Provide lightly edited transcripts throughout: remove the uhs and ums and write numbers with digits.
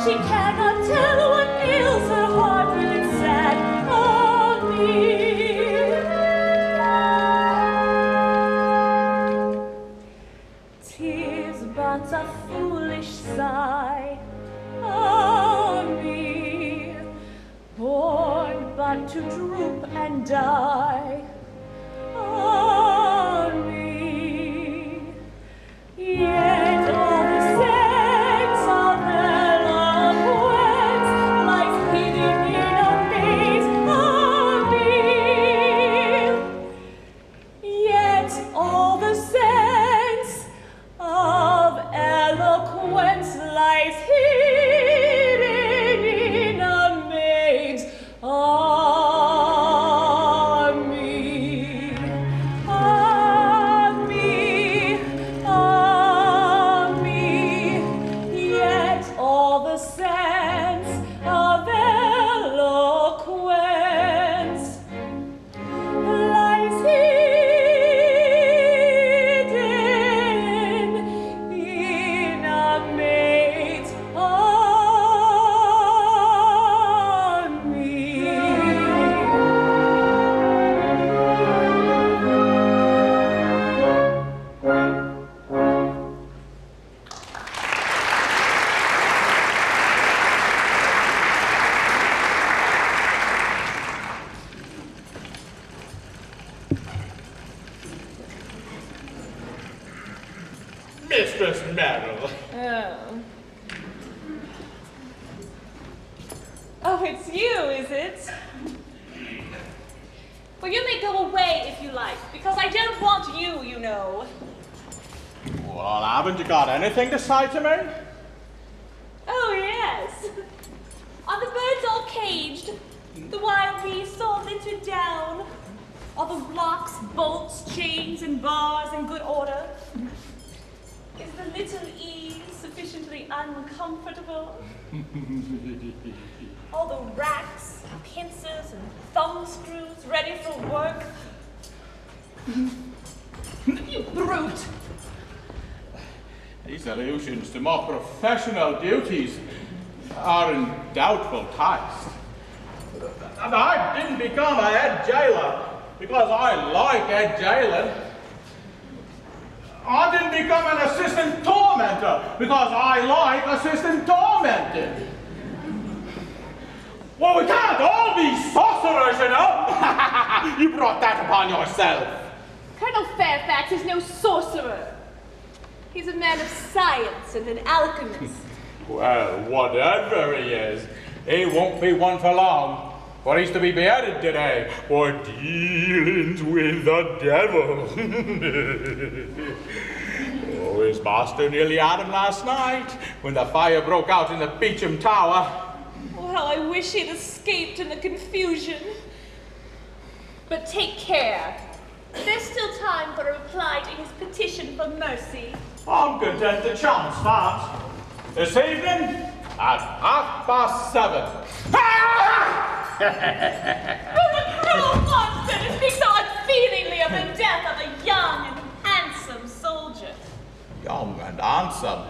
She cannot tell what ails her heart when it's sad. Ah, me. 'Tis but a foolish sigh. Ah, me. Born but to droop and die. Ah, me. Yet all the sense of eloquence lies hidden in a maze. Ah, me. Yet all the sense of eloquence lies hidden in a maze. Ah, me. Ah, me. Ah, me. Yet all the sense of eloquence lies hidden in a maze. Ah, me. Mistress Merrill. Oh, it's you, is it? Well, you may go away if you like, because I don't want you, you know. Well, haven't you got anything to say to me? Oh, yes. Are the birds all caged? The wild beasts all littered down? Are the locks, bolts, chains, and bars in good order? Is the little E sufficiently uncomfortable? All the racks, pincers, and thumb screws ready for work? You brute! These allusions to my professional duties are in doubtful taste. And I didn't become a head jailer because I like head jailing. I didn't become an assistant tormentor because I like assistant tormenting. Well, we can't all be sorcerers, you know. You brought that upon yourself. Colonel Fairfax is no sorcerer. He's a man of science and an alchemist. Well, whatever he is, he won't be one for long. For he's to be beheaded today for dealings with the devil. Oh, his master nearly had him last night when the fire broke out in the Beecham Tower. Oh, how I wish he'd escaped in the confusion. But take care. There's still time for a reply to his petition for mercy. I'm content to chance that. This evening at 7:30. Oh, the cruel monster to speak so unfeelingly of the death of a young and handsome soldier. Young and handsome?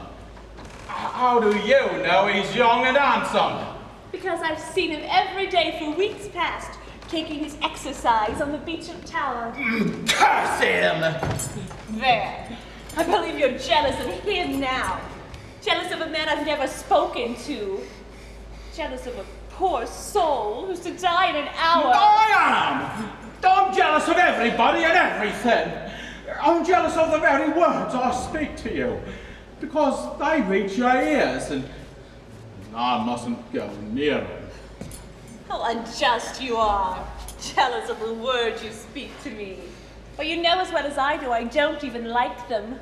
How do you know he's young and handsome? Because I've seen him every day for weeks past, taking his exercise on the Beecham Tower. Curse him! There. I believe you're jealous of him now. Jealous of a man I've never spoken to. Jealous of a poor soul who's to die in an hour. I am! I'm jealous of everybody and everything. I'm jealous of the very words I speak to you. Because they reach your ears and I mustn't go near them. How unjust you are. Jealous of the words you speak to me. But you know as well as I do, I don't even like them.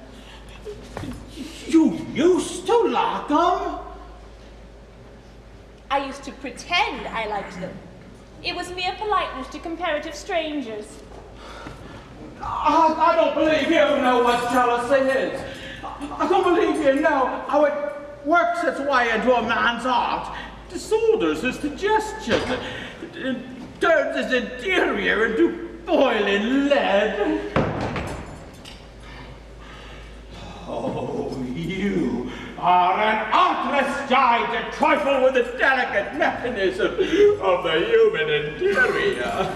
You used to like them? I used to pretend I liked them. It was mere politeness to comparative strangers. I don't believe you know what jealousy is. I don't believe you know how it works its way into a man's heart, disorders his digestion, it turns his interior into boiling lead. Oh, you are an artless gibe to trifle with the delicate mechanism of the human interior.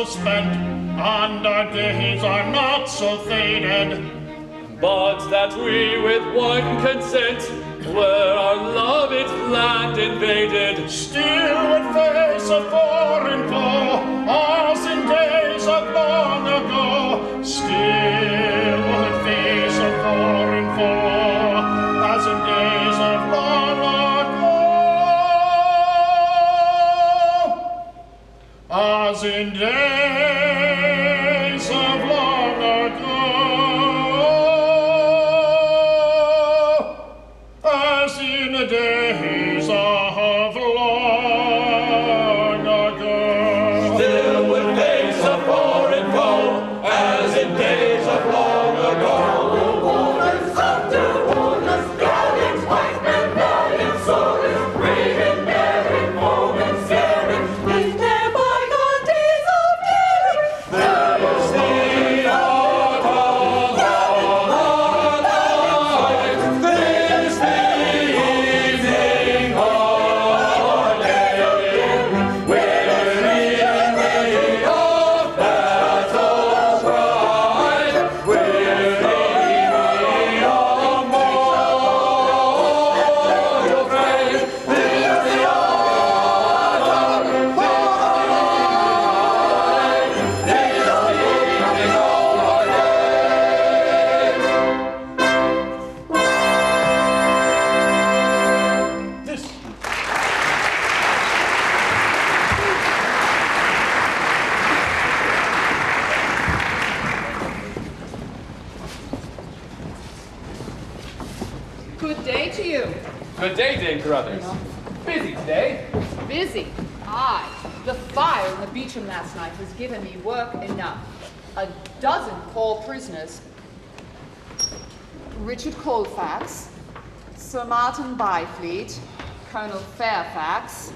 Spent, and our days are not so faded, but that we with one consent, were our loved land invaded, still would face a foreign foe, as in days of long ago. Still would face a foreign foe, as in days of long ago. As in days of long ago, as in the days of long ago. Still would face a foreign foe, as in days of long ago. Warriors, under warriors, gallant white men, valiant soldiers, brave and daring, moments daring, in their bygone days of daring. There is the art of our life. This the evening of our day. Weary of battle pride, weary of mortal fray. This the art of life. This the evening of our day. This Good day to you. Good day, Dame Carruthers. Busy today. Busy? Aye. The fire in the Beecham last night has given me work enough. A dozen poor prisoners. Richard Colfax, Sir Martin Byfleet, Colonel Fairfax,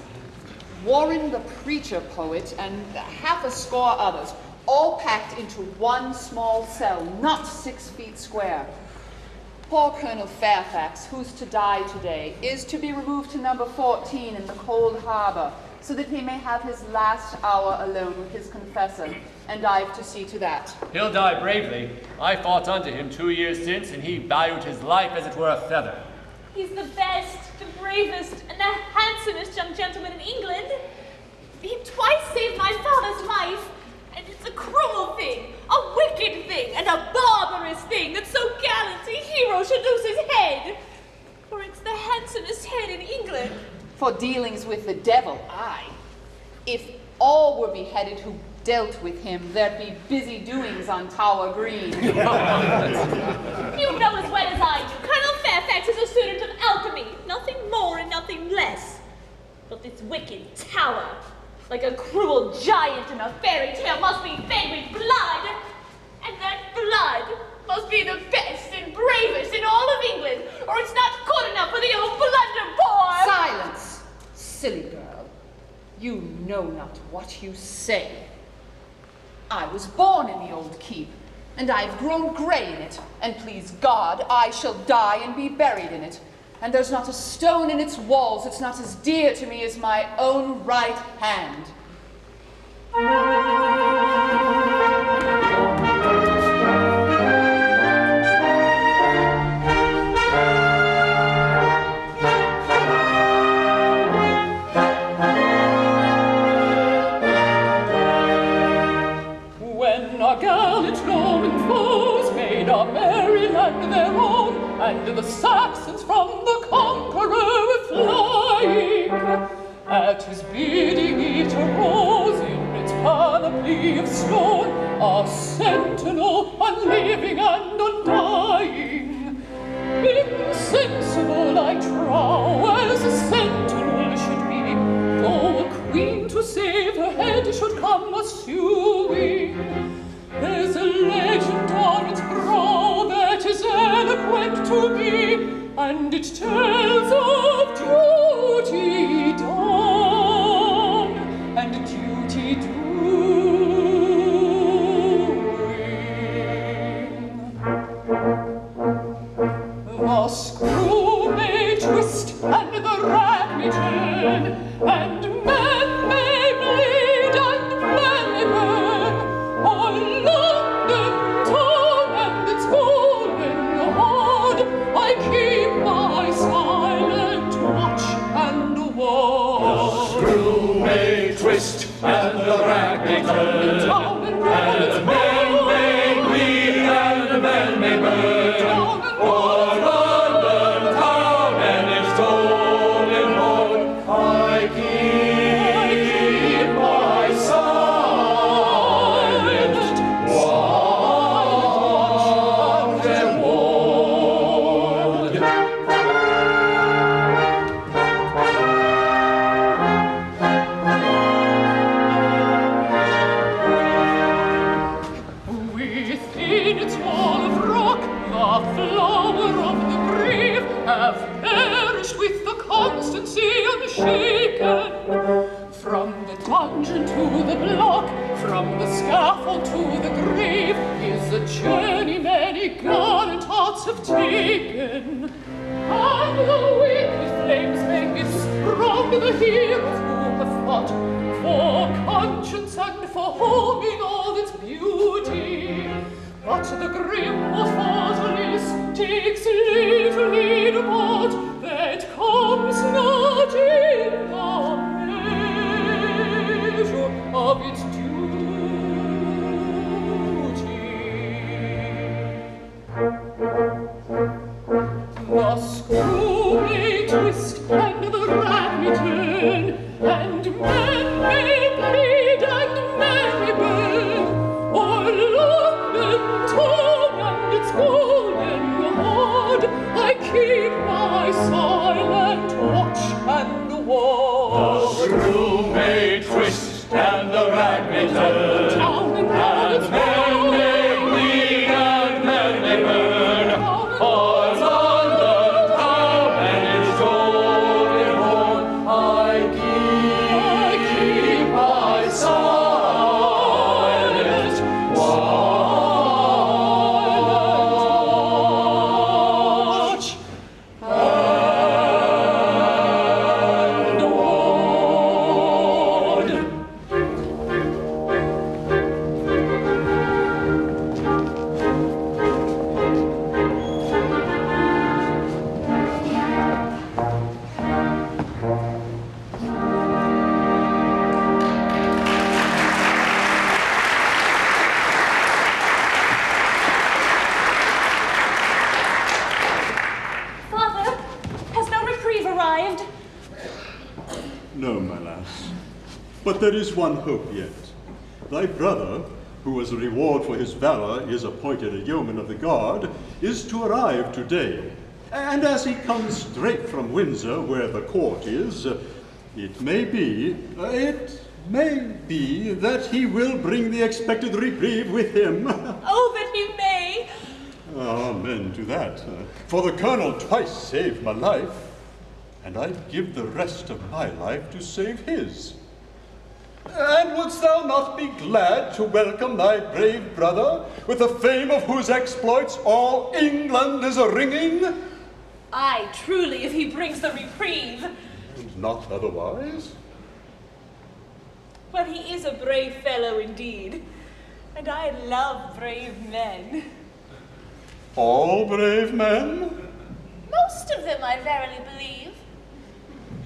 Warren the preacher poet, and half a score others, all packed into one small cell, not 6 feet square. Poor Colonel Fairfax, who's to die today, is to be removed to number 14 in the cold harbor, so that he may have his last hour alone with his confessor, and I've to see to that. He'll die bravely. I fought unto him 2 years since, and he valued his life as it were a feather. He's the best, the bravest, and the handsomest young gentleman in England. He twice saved my father's life, and it's a cruel thing, a wicked thing, and a barbarous thing that so gallant for dealings with the devil, aye. If all were beheaded who dealt with him, there'd be busy doings on Tower Green. You know as well as I do, Colonel Fairfax is a student of alchemy, nothing more and nothing less. But this wicked tower, like a cruel giant in a fairy tale, must be fed with blood, and that blood must be the best and bravest in all of England, or it's not good enough for the old blunderbore. Silence, silly girl. You know not what you say. I was born in the old keep, and I've grown grey in it, and please God, I shall die and be buried in it. And there's not a stone in its walls that's not as dear to me as my own right hand. And the Saxons from the conqueror were flying. At his bidding it arose in its panoply of stone, a sentinel unliving and undying. Insensible, I trow, as a sentinel should be, though a queen to save her head should come a-suing. There's a legend on its brow that is eloquent to me, and it tells of duty done and duty doing. The screw may twist and the rag may turn, and men may bleed and men may burn. London town and its golden hoard, I keep my silent watch and ward. The screw may twist and the rag may turn, and men may bleed and men may burn. For London town and its golden hoard, I keep my From the dungeon to the block, from the scaffold to the grave, is a journey many gallant hearts have taken. And the wicked flames make it strong the heroes who have fought for conscience and for home in all its beauty. But the grim fortalice takes little heed of aught that comes not in the measure of its duty. The screw may twist and the rag may turn, and men may bleed and men may burn. O'er London town and its golden hoard, But there is one hope yet. Thy brother, who as a reward for his valor is appointed a yeoman of the guard, is to arrive today. And as he comes straight from Windsor, where the court is, it may be that he will bring the expected reprieve with him. Oh, that he may! Amen to that. For the colonel twice saved my life, and I'd give the rest of my life to save his. And wouldst thou not be glad to welcome thy brave brother, with the fame of whose exploits all England is a-ringing? Aye, truly, if he brings the reprieve. And not otherwise? But he is a brave fellow indeed, and I love brave men. All brave men? Most of them, I verily believe.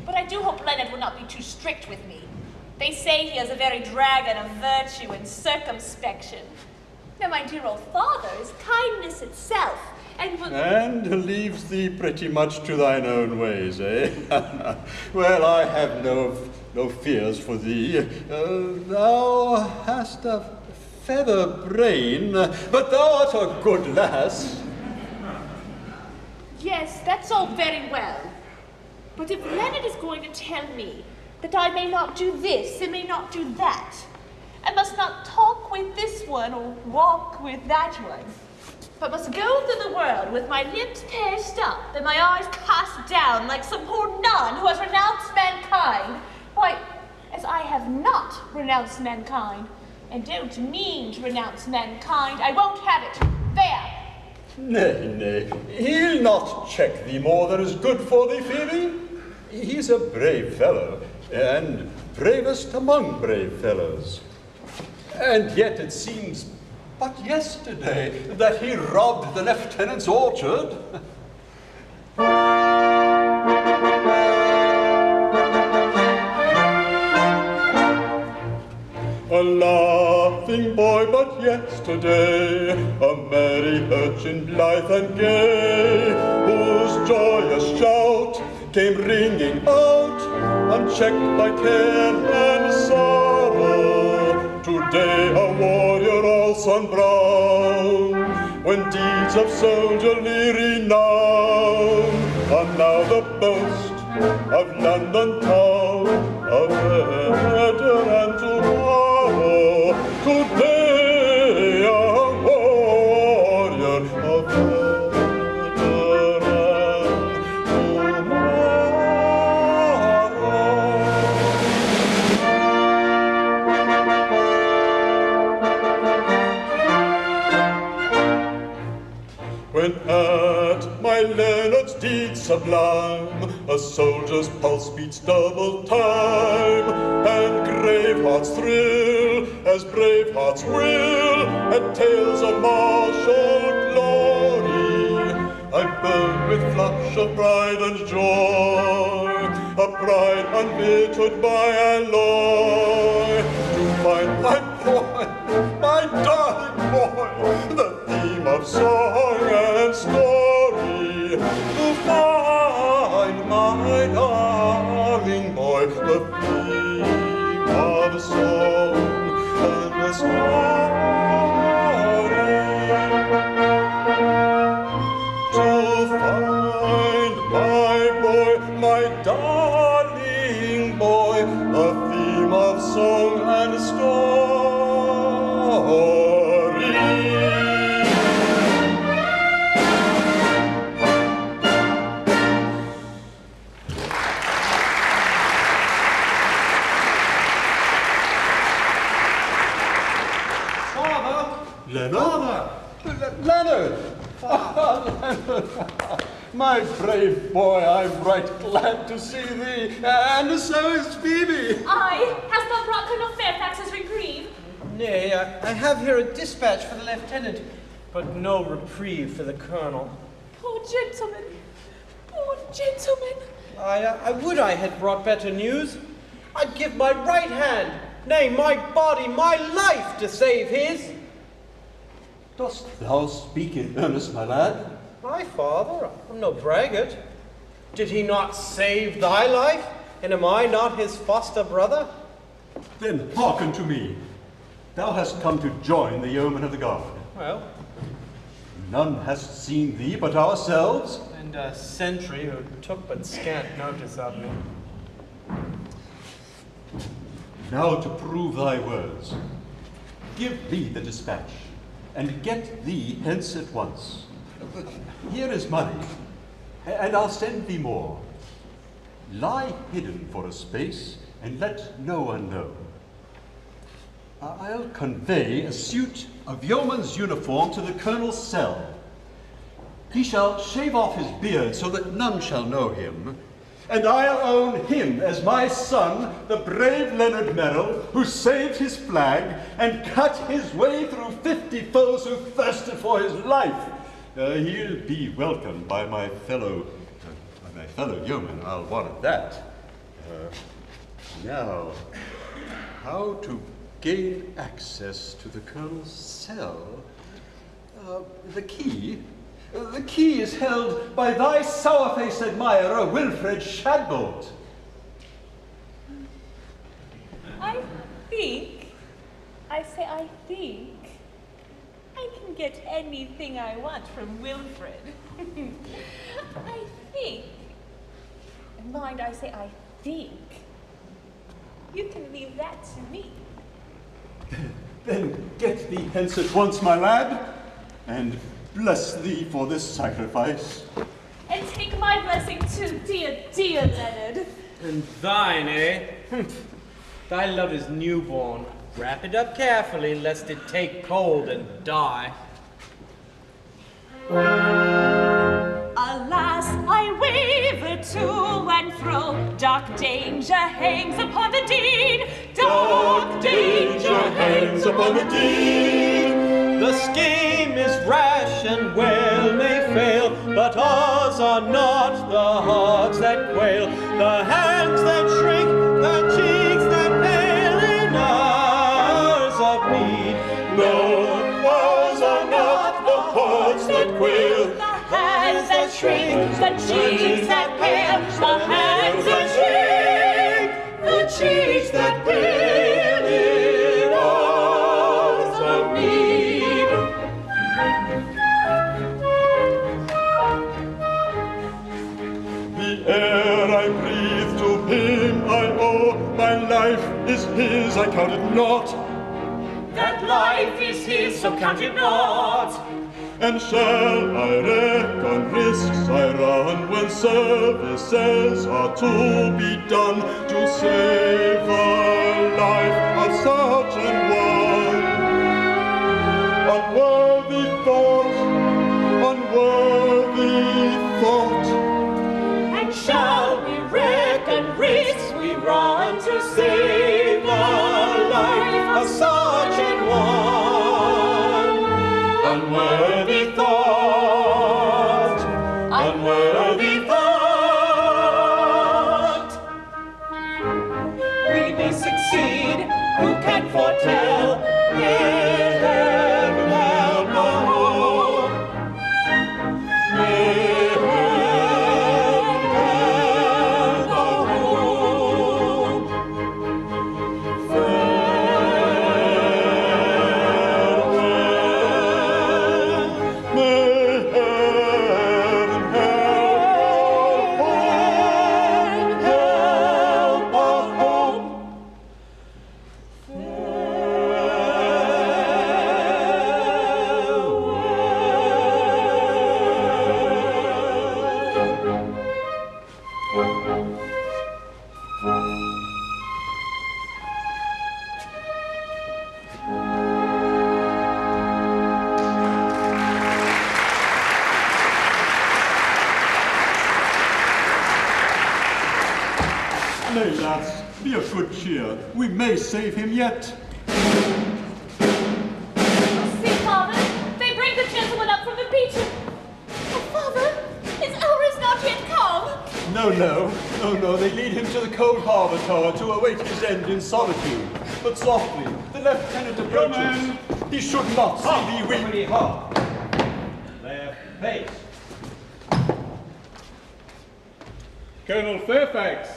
But I do hope Leonard will not be too strict with me. They say he is a very dragon of virtue and circumspection. Now, my dear old father is kindness itself, and leaves thee pretty much to thine own ways, eh? Well, I have no fears for thee. Thou hast a feather brain, but thou art a good lass. Yes, that's all very well. But if Leonard is going to tell me that I may not do this and may not do that, I must not talk with this one or walk with that one, but must go through the world with my lips pursed up and my eyes cast down like some poor nun who has renounced mankind. Why, as I have not renounced mankind, and don't mean to renounce mankind, I won't have it. There! Nay, he'll not check thee more than is good for thee, Phoebe. He's a brave fellow, and bravest among brave fellows. And yet it seems but yesterday that he robbed the lieutenant's orchard. A laughing boy but yesterday, a merry urchin blithe and gay, whose joyous shout came ringing out, unchecked by care and sorrow. Today a warrior all sun-brown, when deeds of soldierly renown are now the boast of London town, of veteran tomorrow. Today a warrior, a veteran When at my Leonard's deed sublime, a soldier's pulse beats double time, and grave hearts thrill as brave hearts will at tales of martial glory. I burn with flush of pride and joy, a pride unbittered by alloy, to find my boy, my darling boy, the theme of song and story, to find my darling boy, the theme of song and story, to find my boy, my darling boy, the theme of song and story. Leonard! Leonard! My brave boy, I'm right glad to see thee, and so is Phoebe. Aye, hast thou brought Colonel Fairfax's reprieve? Nay, I have here a dispatch for the lieutenant, but no reprieve for the colonel. Poor gentleman, poor gentleman. I would I had brought better news. I'd give my right hand, nay, my body, my life to save his. Dost thou speak in earnest, my lad? My father, I'm no braggart. Did he not save thy life, and am I not his foster brother? Then hearken to me. Thou hast come to join the Yeomen of the Guard. Well, None hast seen thee but ourselves. and a sentry who took but scant notice of me. Now to prove thy words, give thee the dispatch, and get thee hence at once. Here is money, and I'll send thee more. Lie hidden for a space, and let no one know. I'll convey a suit of yeoman's uniform to the colonel's cell. He shall shave off his beard so that none shall know him, and I'll own him as my son, the brave Leonard Merrill, who saved his flag and cut his way through 50 foes who thirsted for his life. He'll be welcomed by my fellow yeomen, I'll warrant that. Now, how to gain access to the colonel's cell? The key is held by thy sour-faced admirer, Wilfred Shadbolt. I think I can get anything I want from Wilfred. I think, and mind, I think, you can leave that to me. Then get thee hence at once, my lad, and bless thee for this sacrifice. And take my blessing too, dear, dear Leonard. And thine, eh? Thy love is newborn. Wrap it up carefully, lest it take cold and die. Alas, I waver to and fro. Dark danger hangs upon the deed. Dark danger hangs upon the deed. The scheme is rash and well may fail, but ours are not the hearts that quail, the hands that shrink, the cheeks that pale in hours of need. No, ours are not the hearts that quail, The hands that shrink, the cheeks that pale, the hands that shrink, the cheeks that pale in hours of need. The air I breathe to him I owe, my life is his, I count it not. That life is his, so count it not. And shall I reckon risks I run when services are to be done to save the life of such an one? Unworthy thought, unworthy thought. And shall we reckon risks we run to save the life of such an one? Unworthy thought, unworthy thought. We may succeed, who can foretell? May heaven help the hope. May heaven help the hope. Nay, lads, be of good cheer. We may save him yet. See, Father, they bring the gentleman up from the beach. Oh, Father, his hour is not yet come. No, they lead him to the cold harbour tower to await his end in solitude. But softly, the lieutenant approaches. He should not see thee weep. Their face. Colonel Fairfax,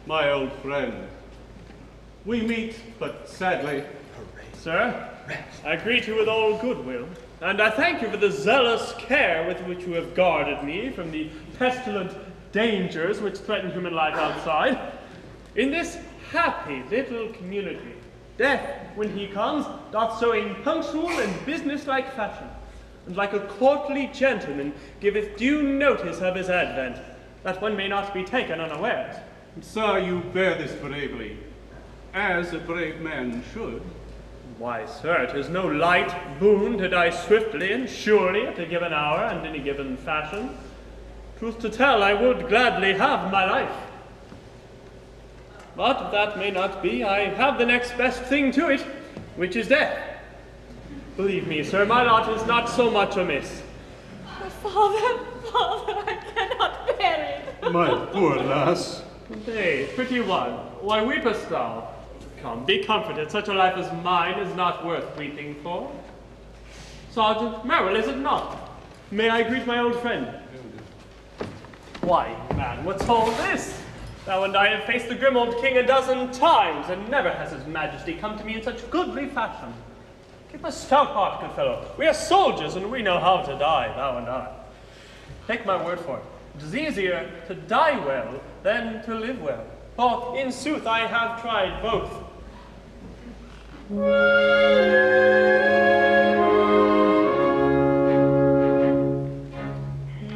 my old friend. We meet, but sadly. Sir, I greet you with all goodwill, and I thank you for the zealous care with which you have guarded me from the pestilent dangers which threaten human life outside. In this happy little community, death, when he comes, doth so in punctual and businesslike fashion, and like a courtly gentleman giveth due notice of his advent, that one may not be taken unawares. And sir, you bear this bravely, as a brave man should. Why, sir, 'tis no light boon to die swiftly and surely at a given hour and in a given fashion. Truth to tell, I would gladly have my life. But if that may not be, I have the next best thing to it, which is death. Believe me, sir, my lot is not so much amiss. Father, I cannot bear it. My poor lass. Nay, pretty one, why weepest thou? Come, be comforted, such a life as mine is not worth weeping for. Sergeant Merrill, is it not? May I greet my old friend? Why, man, what's all this? Thou and I have faced the grim old king a dozen times, and never has his majesty come to me in such goodly fashion. Keep a stout heart, good fellow. We are soldiers, and we know how to die, thou and I. Take my word for it. It is easier to die well than to live well. For, in sooth, I have tried both.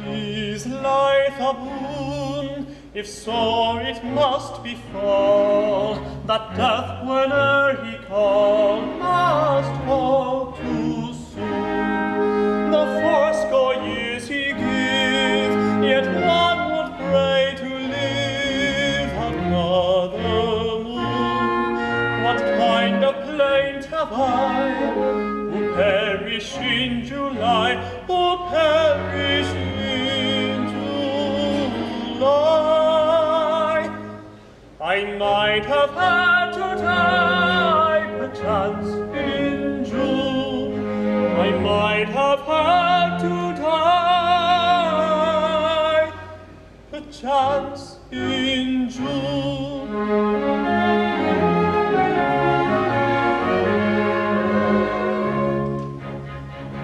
Is life a boon, if sore it must befall, that death whene'er he call must fall too soon? The fourscore years he give, yet one would pray to live another moon. What kind of plaint have I, who perish in July, who perish in July? I might have had to die, perchance, in June. I might have had to die, perchance, in June.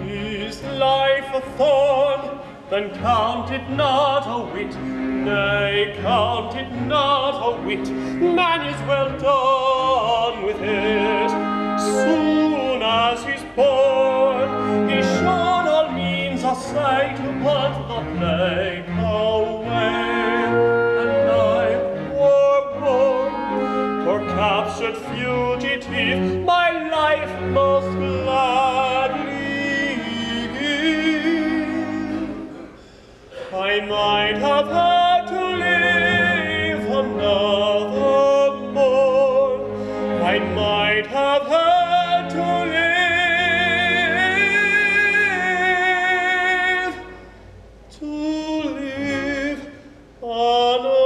Is life a thorn? Then count it not a whit, nay, count it not a whit. Man is well done with it. Soon as he's born, he should all means essay to put the plague away. And I were born, for captured fugitive, my life most gladly give. I might have had to live another morn. I might have had to live another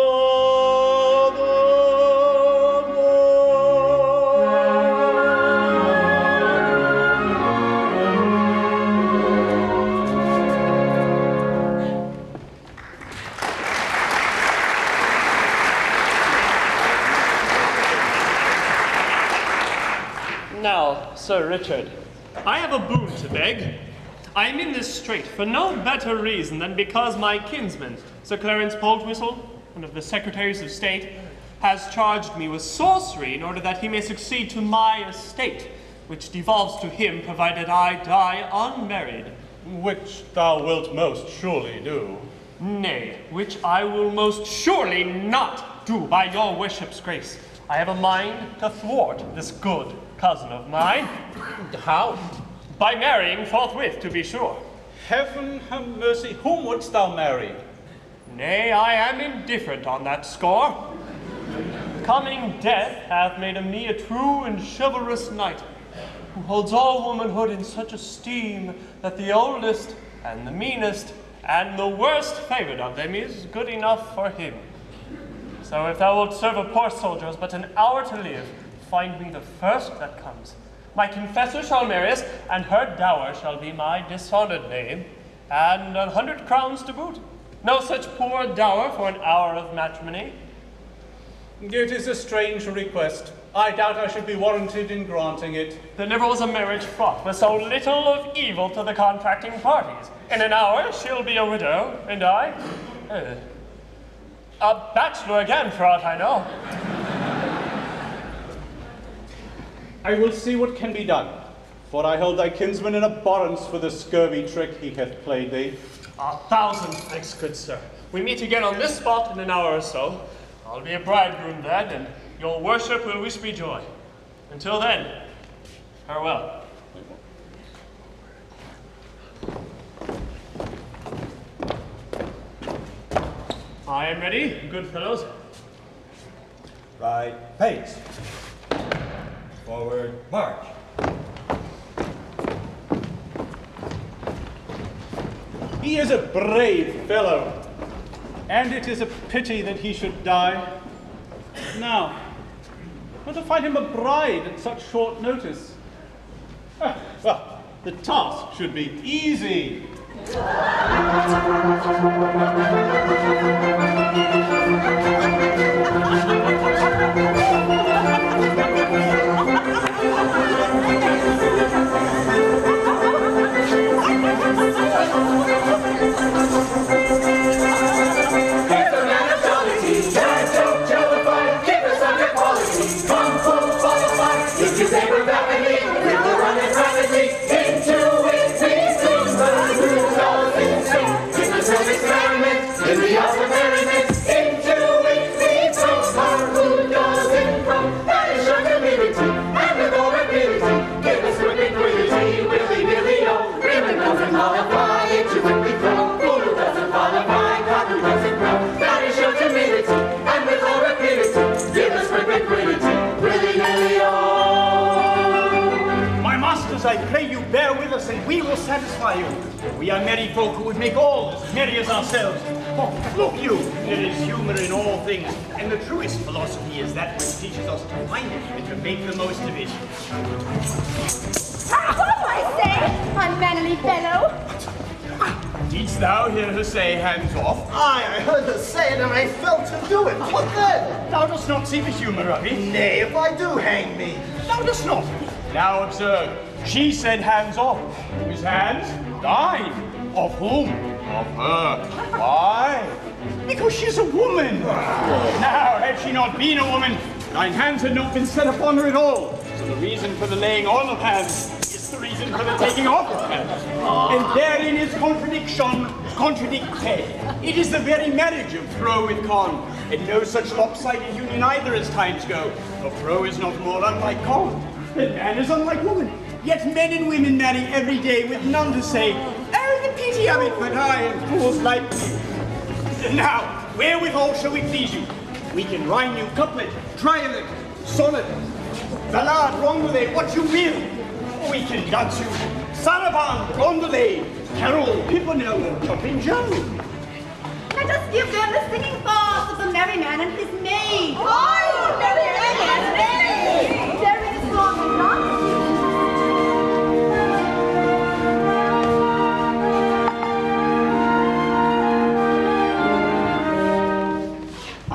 Now, Sir Richard, I have a boon to beg. I am in this strait for no better reason than because my kinsman, Sir Clarence Poltwhistle, one of the Secretaries of State, has charged me with sorcery in order that he may succeed to my estate, which devolves to him provided I die unmarried. Which thou wilt most surely do. Nay, which I will most surely not do by your worship's grace. I have a mind to thwart this good cousin of mine. How? By marrying forthwith, to be sure. Heaven have mercy, whom wouldst thou marry? Nay, I am indifferent on that score. Coming death hath made of me a true and chivalrous knight, who holds all womanhood in such esteem that the oldest and the meanest and the worst favored of them is good enough for him. So if thou wilt serve a poor soldier with but an hour to live, find me the first that comes. My confessor shall marry us, and her dower shall be my dishonored name, and 100 crowns to boot. No such poor dower for an hour of matrimony. It is a strange request. I doubt I should be warranted in granting it. There never was a marriage fraught with so little of evil to the contracting parties. In an hour, she'll be a widow, and I, a bachelor again, for aught I know. I will see what can be done, for I hold thy kinsman in abhorrence for the scurvy trick he hath played thee. 1,000 thanks, good sir. We meet again on this spot in an hour or so. I'll be a bridegroom then, and your worship will wish me joy. Until then, farewell. I am ready, good fellows. Right pace. Forward march. He is a brave fellow, and it is a pity that he should die. Now, but to find him a bride at such short notice. Well, the task should be easy. I pray you bear with us, and we will satisfy you. We are merry folk who would make all as merry as ourselves. Oh, look you, there is humor in all things, and the truest philosophy is that which teaches us to find it and to make the most of it. What do I say, unmannerly fellow? Didst thou hear her say hands off? Aye, I heard her say it, and I felt to do it. What then? Thou dost not see the humor of it? Nay, if I do, hang me. Thou dost not. Now observe. She said hands off. Whose hands? Thine. Of whom? Of her. Why? Because she's a woman. Now, had she not been a woman, thine hands had not been set upon her at all. So the reason for the laying on of hands is the reason for the taking off of hands. And therein is contradiction, contradicted. It is the very marriage of throw with con, and no such lopsided union either as times go. For throw is not more unlike con, and man is unlike woman. Yet men and women marry every day with none to say, oh, the pity of it, but I am fools like me. Now, wherewithal shall we please you? We can rhyme you couplet, triolet, sonnet, ballade, rondelay, what you will. Or we can dance you saraband, rondelay, carol, pimpernel, chopping joe. Let us give them the singing bars of the merry man and his maid. Oh, merry man and his maid! There is song and dance.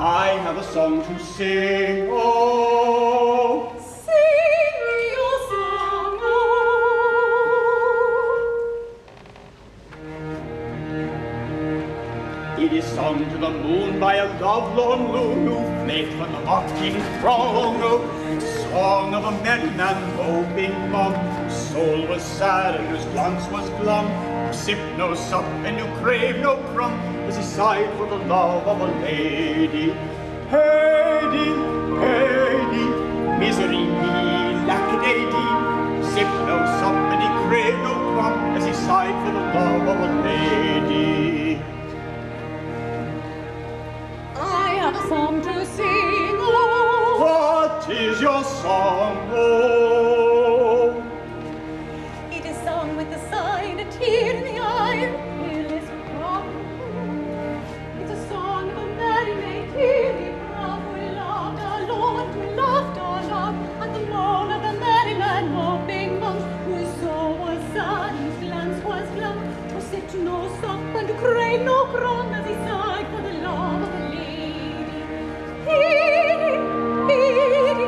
I have a song to sing, oh. Sing your song, oh. It is sung to the moon by a lovelorn loon who fled from the mocking throng, oh. Song of a merry man moping long, whose soul was sad and whose glance was glum, who sipped no sup and who craved no crumb, as he sighed for the love of a lady. Heidi, Heidi, misery me, lackadady, sipped no sup and he craved no crumb, as he sighed for the love of a lady. I have a song to sing, oh. What is your song, oh? It is sung with a sigh and a tear in the eye. It's a song of a merry maid, dearly proud. We laughed our Lord, we laughed our love, at the moan of the merry man moping bum, whose soul was sad, whose glance was glum, who sipped no sup and who craved no crumb, as he sighed for the love of a lady. Hear him, misery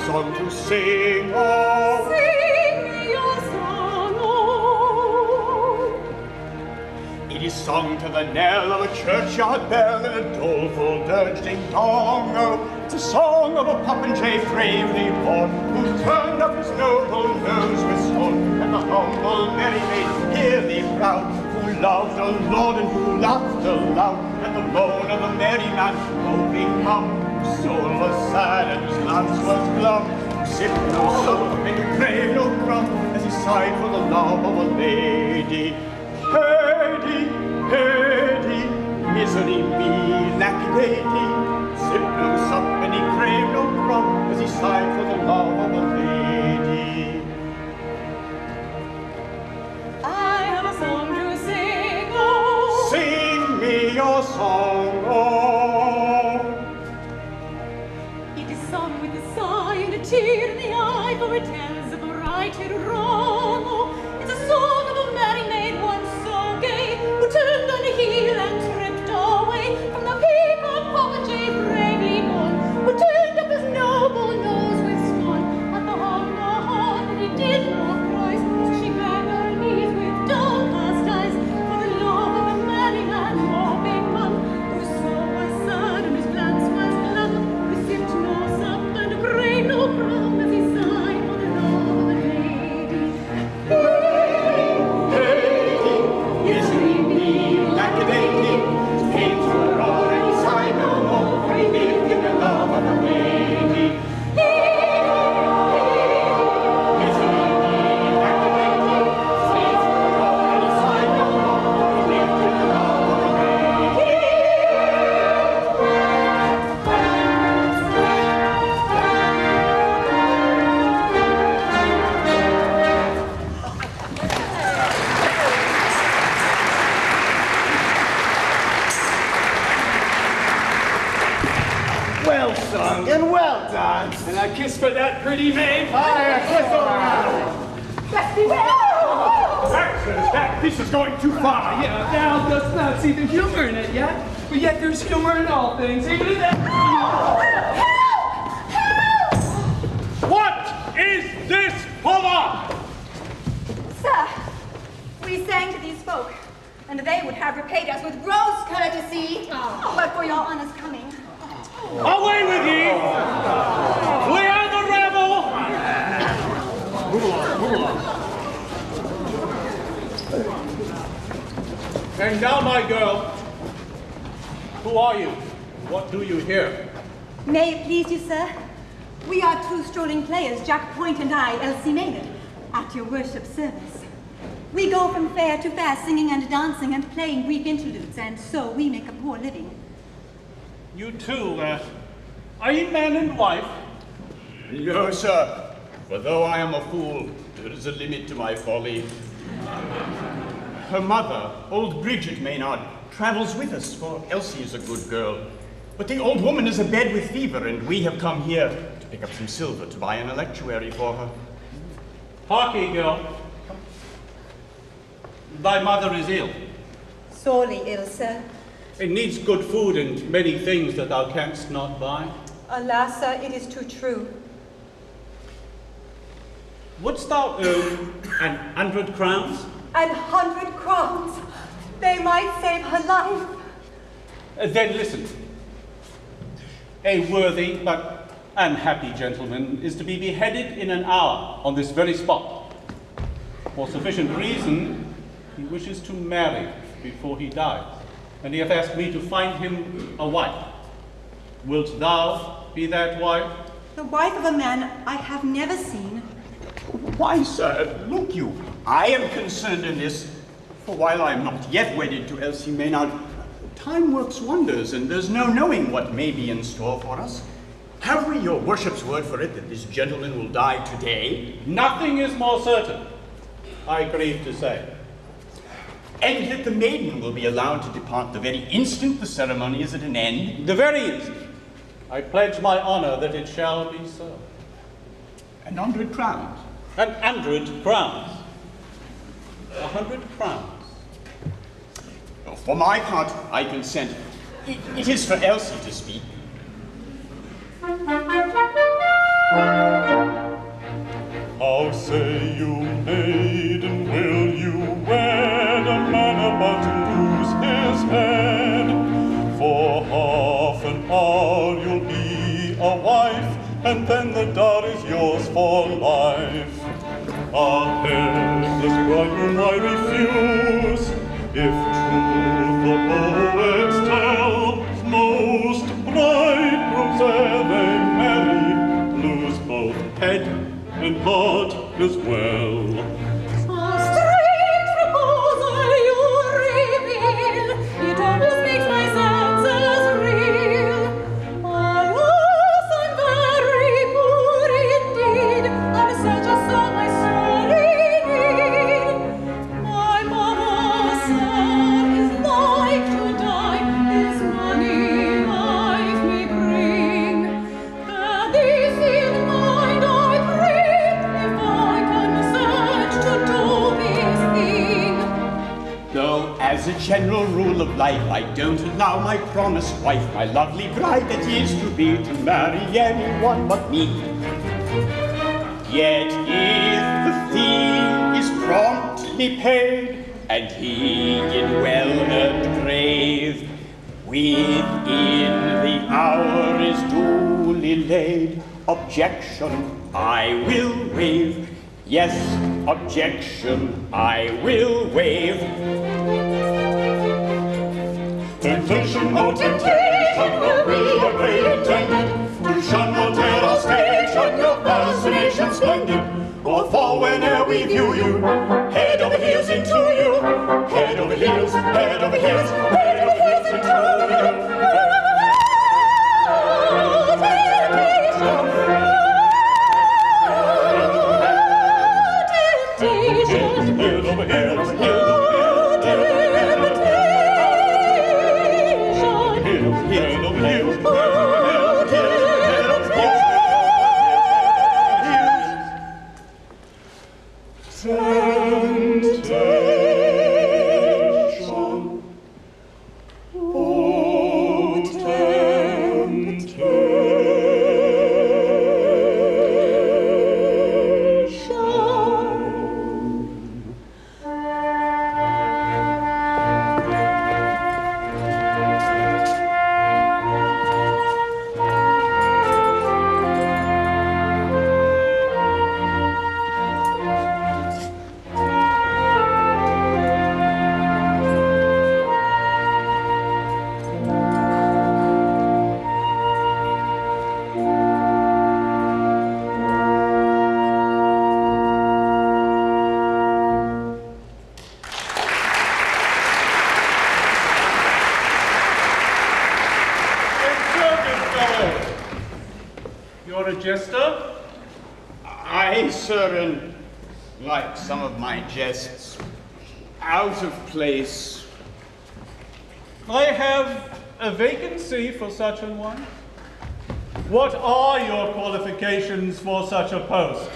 song to sing, oh. Sing me your song, oh. It is sung to the knell of a churchyard bell in a doleful dirge ding-dong, oh. It's a song of a popinjay bravely born, who turned up his noble nose with scorn, and the humble merry maid dearly proud, who loved a lord and who laughed aloud, and the moan of a merry man, moping mum, whose soul was sad and whose glance was glum, who sipped no sup and who craved no crumb, as he sighed for the love of a lady. Heady, heady, misery me, lackadaisy, sipped no sup and he craved no crumb, as he sighed for the love of a lady. I have a song to sing, oh. Sing me your song, oh. It is sung with a sigh and a tear in the eye, for it tells of a righted wrong, oh. It's a song of a merry maid once so gay, who turned on a heel and tripped away from the peak of Popinjay bravely born, who turned up his noble nose with scorn at the heart that he did not prize. So she bared her knees with downcast eyes for the love of a merry man, moping mum, whose soul was sad and whose glance was glum, who sipped no sup and craved no crumb, as he sighed for the love of a lady. Misery me, lackadaisy, came to a roar and he sighed no more, for he lived in the love of a lady. Misery me, lackadaisy, came to a roar and he sighed no more, for he lived in the love of a lady. Well sung and well done. And a kiss for that pretty maid. Fire, kiss around. Let's be well. This is going too far. Yeah, Al does not see the humor in it yet, but yet there's humor in all things, even in that. What is this for? Sir, we sang to these folk, and they would have repaid us with gross courtesy, but for your honor's coming. Away with ye! Clear the rebel! And now, my girl, who are you? What do you here? May it please you, sir? We are two strolling players, Jack Point and I, Elsie Maynard, at your worship's service. We go from fair to fair, singing and dancing and playing brief interludes, and so we make a poor living. You two, are you man and wife? No, sir, for though I am a fool, there is a limit to my folly. Her mother, old Bridget Maynard, travels with us, for Elsie is a good girl. But the old woman is abed with fever, and we have come here to pick up some silver to buy an electuary for her. Harkee, girl. Thy mother is ill. Sorely ill, sir. It needs good food and many things that thou canst not buy. Alas, sir, it is too true. Wouldst thou earn 100 crowns? 100 crowns. They might save her life. Then listen. A worthy but unhappy gentleman is to be beheaded in an hour on this very spot. For sufficient reason, he wishes to marry before he dies, and he hath asked me to find him a wife. Wilt thou be that wife? The wife of a man I have never seen. Why, sir, look you, I am concerned in this, for while I am not yet wedded to Elsie Maynard, time works wonders, and there's no knowing what may be in store for us. Have we your worship's word for it that this gentleman will die today? Nothing is more certain, I grieve to say. And that the maiden will be allowed to depart the very instant the ceremony is at an end? The very instant. I pledge my honor that it shall be so. 100 crowns. 100 crowns. 100 crowns. For my part, I consent. It is for Elsie to speak. How say you, maiden, will you wed a man about to lose his head? For half an hour you'll be a wife, and then the dowry is yours for life. A headless bride whom I refuse, if truth the poets tell, most bridegrooms ere they marry lose both head and heart as well. A strange proposal you reveal, it almost makes my senses reel. Alas, I'm very poor indeed, I'm such a son my sorry need. My mother's son is like to die, his money life may bring. Bear this in mind, I pray, if I consent to do this thing. Though as a general rule of life I don't allow my promised wife, my lovely bride that is to be, to marry anyone but me. Yet if the fee is promptly paid, and he in well-earned grave within the hour is duly laid, objection I will waive. Yes, objection I will waive. Temptation, oh temptation, will be a great intended. You shun no terror station, your fascination splendid. Or fall whene'er we view you, head over heels into you, head over heels, head over heels, head over heels into you. Head over heels, head over heels, head over heels, head over heels, head over Temptation, oh You're a jester? Aye, sir, and like some of my jests, out of place. I have a vacancy for such an one. What are your qualifications for such a post?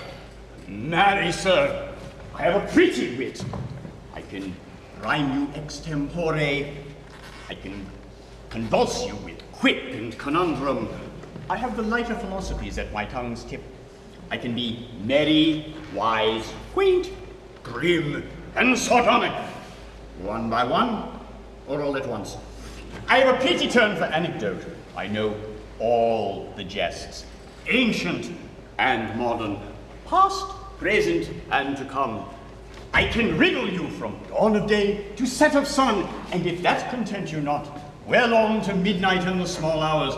Marry, sir, I have a pretty wit. I can rhyme you extempore. I can convulse you with quip and conundrum. I have the lighter philosophies at my tongue's tip. I can be merry, wise, quaint, grim, and sardonic, one by one, or all at once. I have a pretty turn for anecdote. I know all the jests, ancient and modern, past, present, and to come. I can riddle you from dawn of day to set of sun, and if that content you not, well on to midnight and the small hours.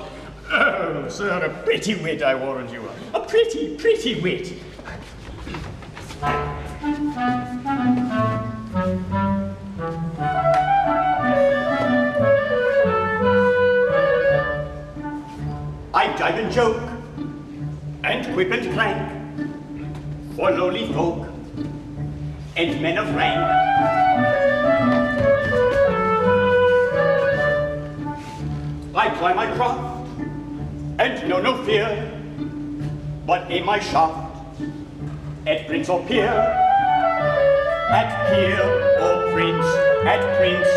Oh, sir, a pretty wit, I warrant you. A pretty, pretty wit. I jibe and joke, and quip and clank, for lowly folk, and men of rank. I ply my craft, and know no fear, but aim my shaft at prince or peer, at peer or prince, at prince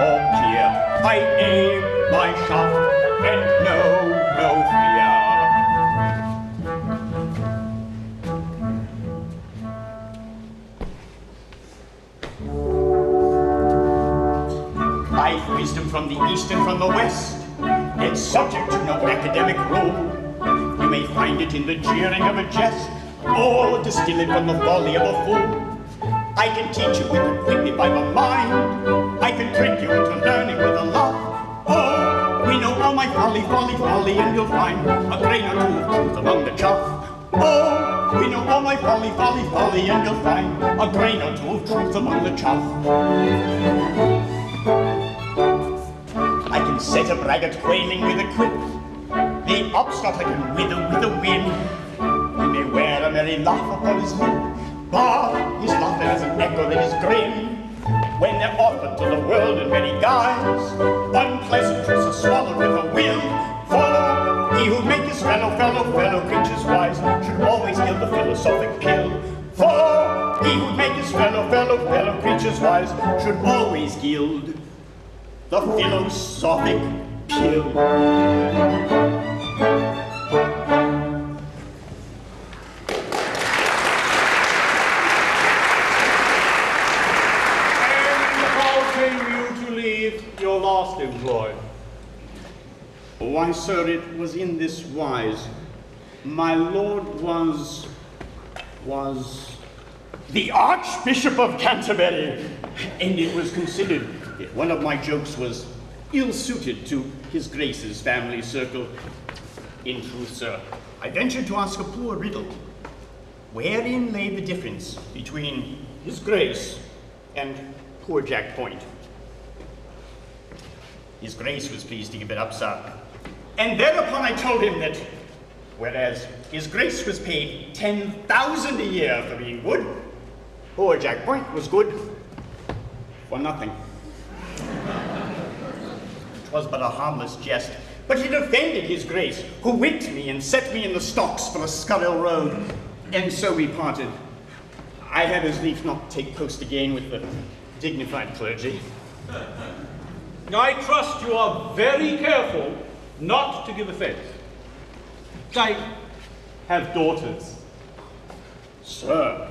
or peer. I aim my shaft and know no fear. is subject to no academic rule. You may find it in the jeering of a jest, or distill it from the folly of a fool. I can teach you with a quickly by the mind. I can trick you into learning with a laugh. Oh, we know all my folly, and you'll find a grain or two of truth among the chaff. Oh, we know all my folly, and you'll find a grain or two of truth among the chaff. I can set a braggart quailing with a quip. The upstart I can wither with a win. He may wear a merry laugh upon his lip, but his laughter has an echo that is grim. When they're offered to the world in many guise, unpleasant truths are swallowed with a will. For he who'd make his fellow creatures wise should always gild the philosophic pill. For he who'd make his fellow creatures wise should always gild the philosophic pill. Your last employ? Why, sir, it was in this wise. My lord was the Archbishop of Canterbury, and it was considered that one of my jokes was ill-suited to his Grace's family circle. In truth, sir, I ventured to ask a poor riddle. Wherein lay the difference between his Grace and poor Jack Point? His Grace was pleased to give it up, sir. And thereupon I told him that, whereas His Grace was paid 10,000 a year for being good, poor Jack Point was good for nothing. It was but a harmless jest, but it offended His Grace, who whipped me and set me in the stocks for a scurril road. And so we parted. I had as lief not take post again with the dignified clergy. I trust you are very careful not to give offense. I have daughters. Sir,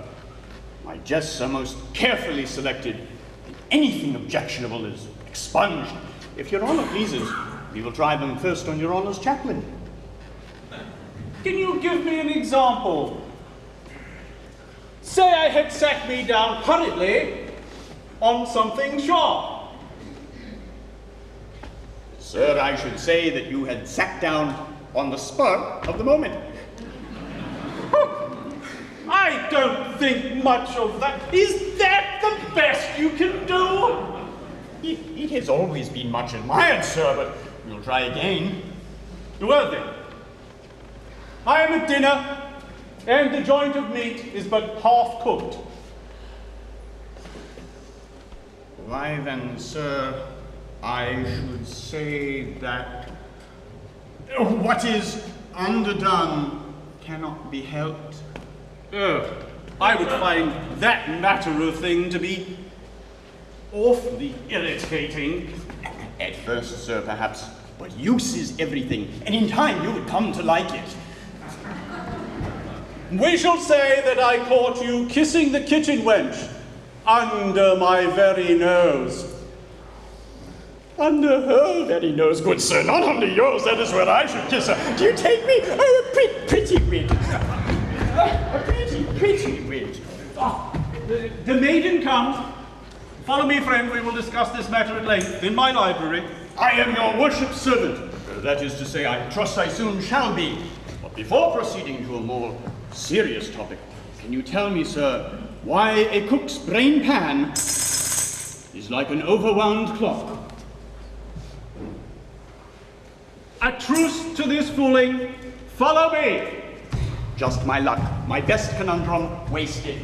my jests are most carefully selected. Anything objectionable is expunged. If your honor pleases, we will try them first on your honor's chaplain. Can you give me an example? Say I had sat me down hurriedly on something sharp. Sir, I should say that you had sat down on the spur of the moment. I don't think much of that. Is that the best you can do? It has always been much admired, sir, but we'll try again. Well then, I am at dinner, and the joint of meat is but half cooked. Why then, sir, I should say that what is underdone cannot be helped. Oh, I would find that matter of thing to be awfully irritating. At first, sir, perhaps, but use is everything, and in time you would come to like it. We shall say that I caught you kissing the kitchen wench under my very nose. Under her very nose, good sir, not under yours. That is where I should kiss her. Do you take me? Oh, a pretty wit. A pretty wit. Oh, the maiden comes. Follow me, friend. We will discuss this matter at length in my library. I am your worship's servant. That is to say, I trust I soon shall be. But before proceeding to a more serious topic, can you tell me, sir, why a cook's brain pan is like an overwound clock? A truce to this fooling. Follow me. Just my luck. My best conundrum wasted.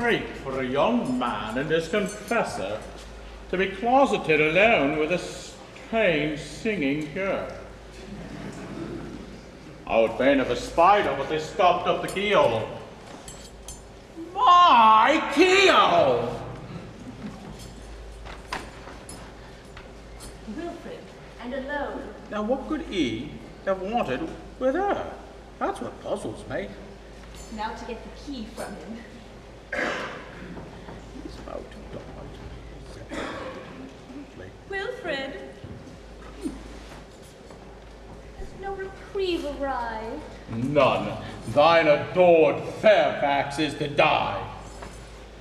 great for a young man and his confessor to be closeted alone with a strange singing girl. I would fain have espied her, but they stopped up the keyhole. My keyhole! Wilfred, and alone. Now what could he have wanted with her? That's what puzzles me. Now to get the key from him. He's about to die. Wilfred! Has no reprieve arrived? None. Thine adored Fairfax is to die.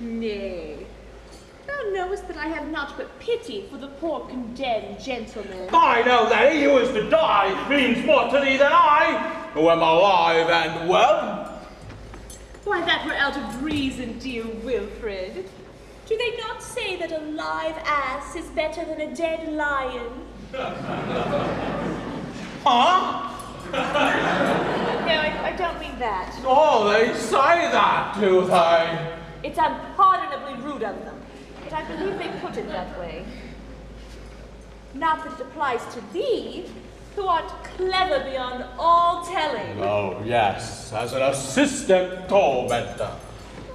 Nay. Thou knowest that I have not but pity for the poor condemned gentleman. I know that he who is to die means more to thee than I, who am alive and well. Why, that were out of reason, dear Wilfred. Do they not say that a live ass is better than a dead lion? Huh? No, I don't mean that. Oh, they say that, do they? It's unpardonably rude of them, but I believe they put it that way. Not that it applies to thee, who art clever beyond all telling. Oh, yes, as an assistant tormentor.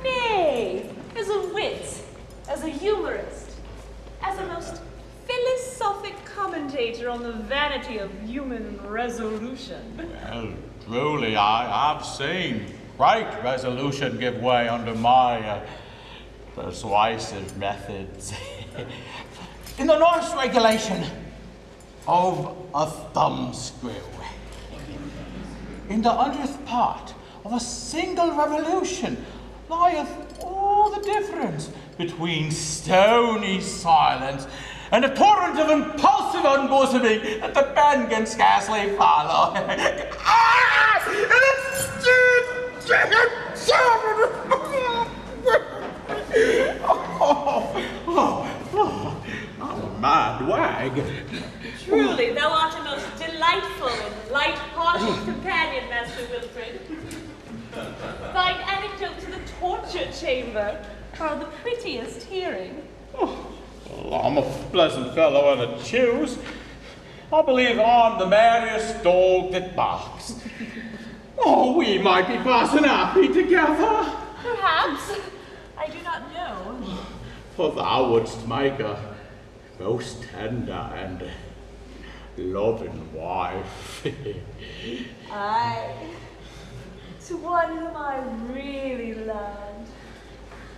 Nay, as a wit, as a humorist, as a most philosophic commentator on the vanity of human resolution. Well, truly, I have seen great resolution give way under my persuasive methods. In the Norse regulation of a thumbscrew, in the 100th part of a single revolution lieth all the difference between stony silence and a torrent of impulsive unbosoming that the pen can scarcely follow. I'm a mad wag. Truly, thou art a most delightful and light-hearted companion, Master Wilfred. Thine anecdotes of the torture chamber are the prettiest hearing. Well, I'm a pleasant fellow and a choose. I believe I'm the merriest dog that barks. Oh, we might be passing happy together. Perhaps. I do not know. For thou wouldst make a most tender and loving wife. Aye. To one whom I really loved.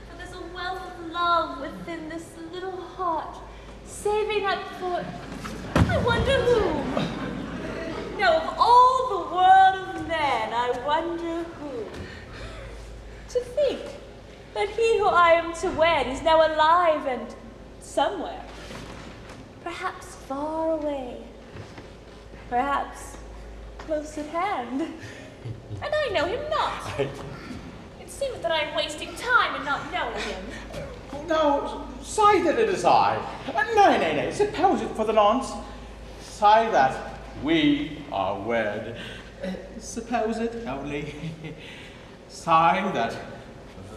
For there's a wealth of love within this little heart, saving up for, I wonder whom. No, of all the world of men, I wonder who. To think that he who I am to wed is now alive and somewhere. Perhaps far away. Perhaps close at hand. And I know him not. It seems that I am wasting time in not knowing him. No, say that it is I. Nay, suppose it for the nonce. Say that we are wed. Suppose it only. Say that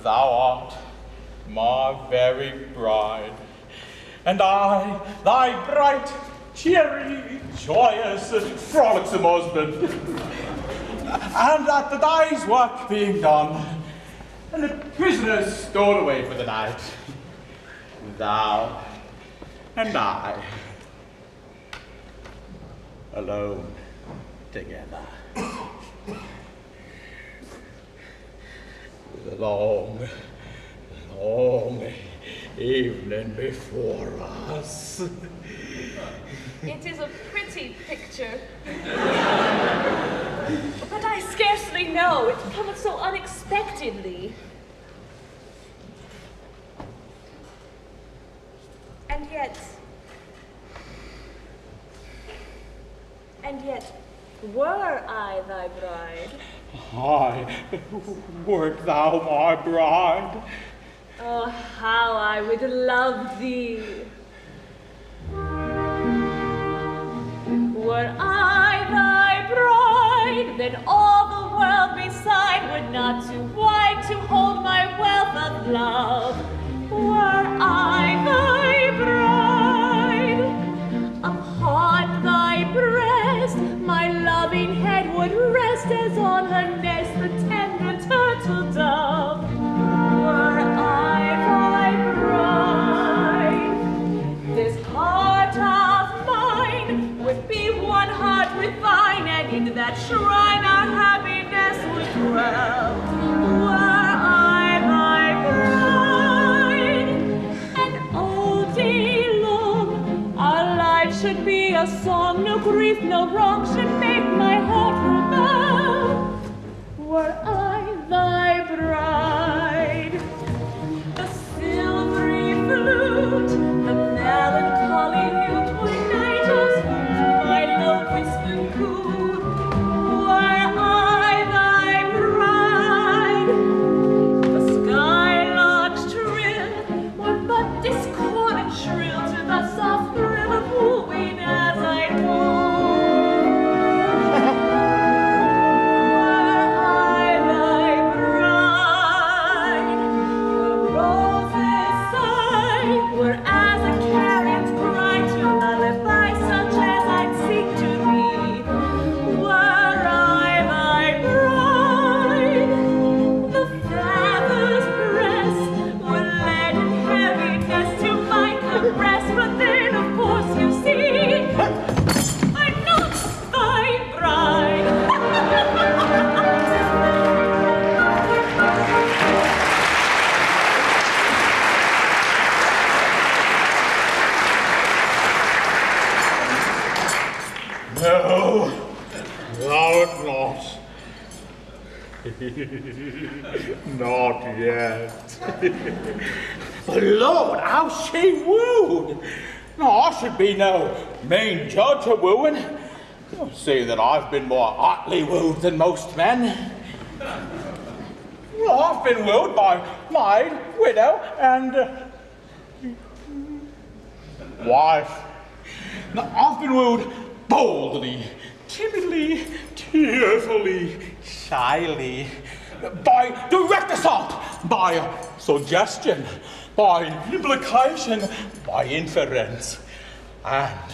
thou art my very bride, and I thy bright, cheery, joyous, and frolicsome husband. And that the day's work being done, and the prisoners stored away for the night, thou and I, alone together, with a long, long evening before us. It is a pretty picture. But I scarcely know. It cometh so unexpectedly. And yet, were I thy bride? Aye, wert thou my bride? Oh, how I would love thee. Were I thy bride, then all the world be side were not too wide to hold my wealth of love. Were I thy bride, upon thy breast my loving head would rest as on her nest the tender turtle dove. Were I thy bride, this heart of mine would be one heart with thine, and in that shrine our happiness would dwell. Were I thy bride, and all day long our life should be a song, no grief, no wrong should make my heart rebel. Were I thy bride, the silvery flute, the melancholy lute would unite us to my low whispered coo. Were I thy bride, the skylark's trill were but discordant shrill to the soft thrill of wooing as I woo. Were I thy bride, the roses sigh were as a carrion's cry to lullaby such as I'd sing to thee. Were I thy bride, the feathers press were leaden heaviness to my caress, but then of course you see I'm not thy bride. No, thou art not. Not yet. But Lord, how she wooed! No, I should be no main judge of wooing. You'll see that I've been more hotly wooed than most men. Well, I've been wooed by maid, widow, and wife. Now, I've been wooed boldly, timidly, tearfully, shyly, by direct assault, by suggestion, by implication, by inference, and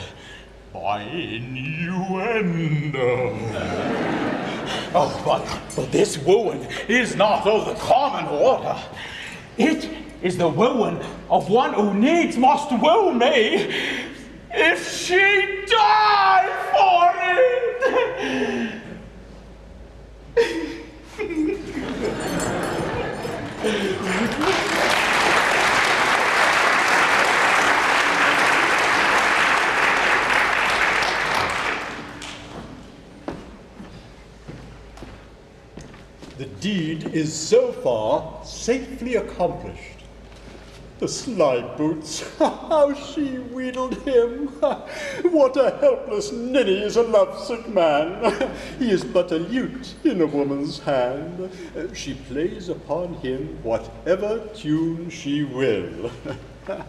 by innuendo. Oh, but this wooing is not of the common order. It is the wooing of one who needs must woo me, if she die for it. The deed is so far safely accomplished. The sly boots, how she wheedled him! What a helpless ninny is a lovesick man! He is but a lute in a woman's hand. She plays upon him whatever tune she will. But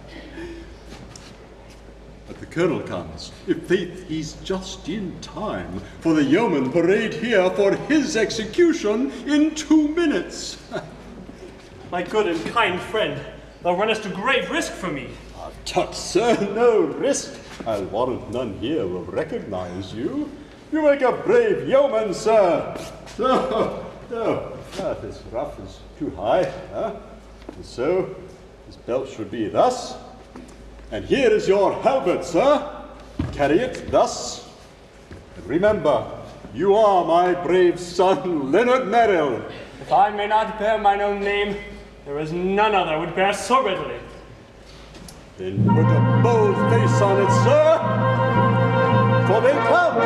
the colonel comes. In faith, he's just in time, for the yeomen parade here for his execution in 2 minutes. My good and kind friend, thou runnest a grave risk for me. Tut, sir, no risk. I'll warrant none here will recognize you. You make a brave yeoman, sir. No, this ruff is too high. And so, this belt should be thus. And here is your halberd, sir. Carry it thus. And remember, you are my brave son, Leonard Merrill. If I may not bear mine own name, there is none other would bear so readily. Then put a bold face on it, sir, for they come.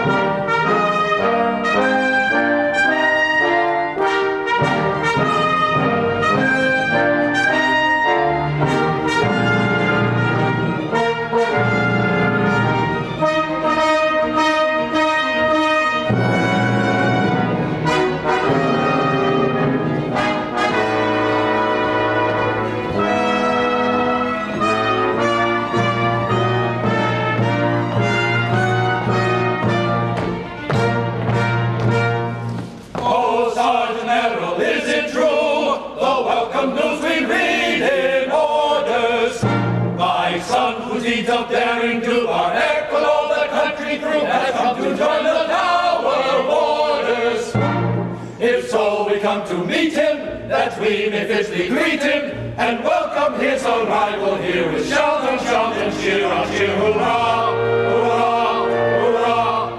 deeds of daring do are echoed all the country through, has come to join the Tower warders. If so, we come to meet him, that we may fitly greet him, and welcome his arrival here with shout and cheer on cheer, hurrah, hurrah, hurrah.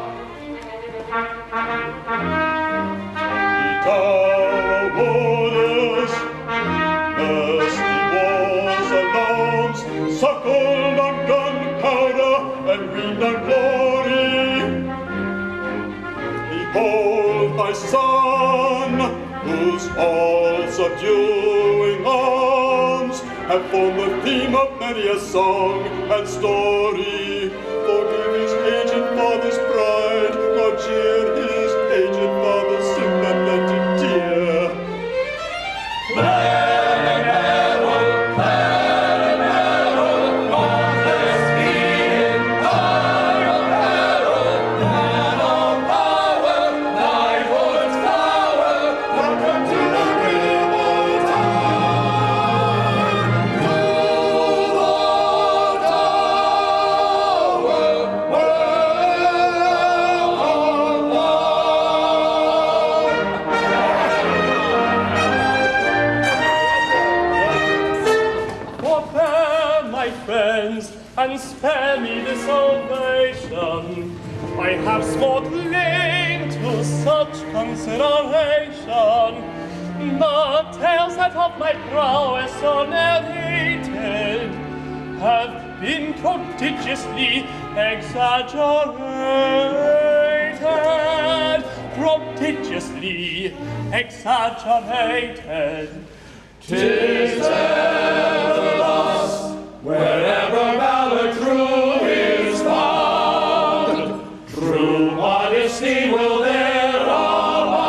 Tower warders, nasty walls alarms, suckled on gunpowder and green on glory. Behold my son, whose all-subduing arms have formed the theme of many a song and story. Forgive his aged father's pride, nor jeer his aged father's sympathetic tear. And spare me this ovation. I have small claim to such consideration. The tales that of my prowess are narrated have been prodigiously exaggerated. Prodigiously exaggerated. 'Tis ever thus, wherever valor true is found, true modesty will there abound.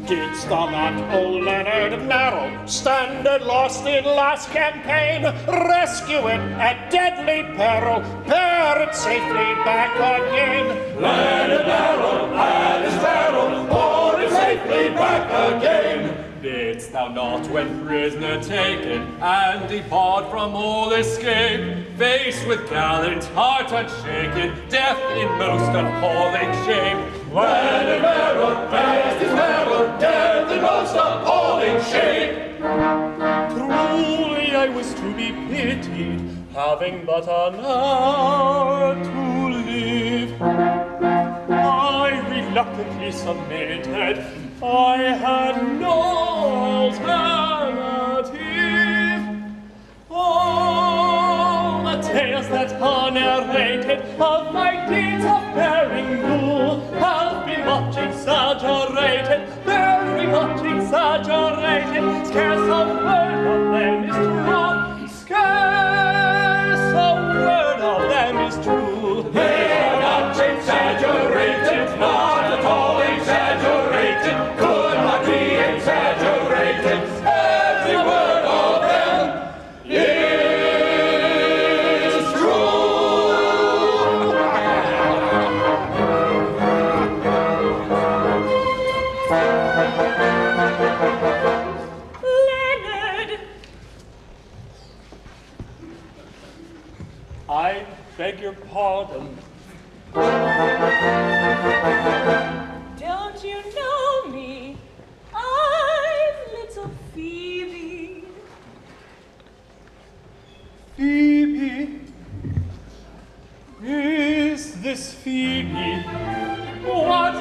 Didst thou not, O Leonard Narrow, standard lost in last campaign, rescue it at deadly peril, bear it safely back again? Leonard Narrow at his peril, bore it safely back again. Didst thou not, when prisoner taken, and debarred from all escape, face with gallant heart unshaken, death in most appalling shame? Leonard Narrow faced his peril, death in most appalling shame. Truly I was to be pitied, having but an hour to live. I reluctantly submitted, I had no alternative. All the tales that are narrated of my deeds of bearing rule have been much exaggerated, very much exaggerated. Scarce a word of them is true, scarce a word of them is true. They are not exaggerated, not at all exaggerated, could not be exaggerated. Every word of them is true. Leonard! I beg your pardon. Don't you know me? I'm little Phoebe. Phoebe? Is this Phoebe? What?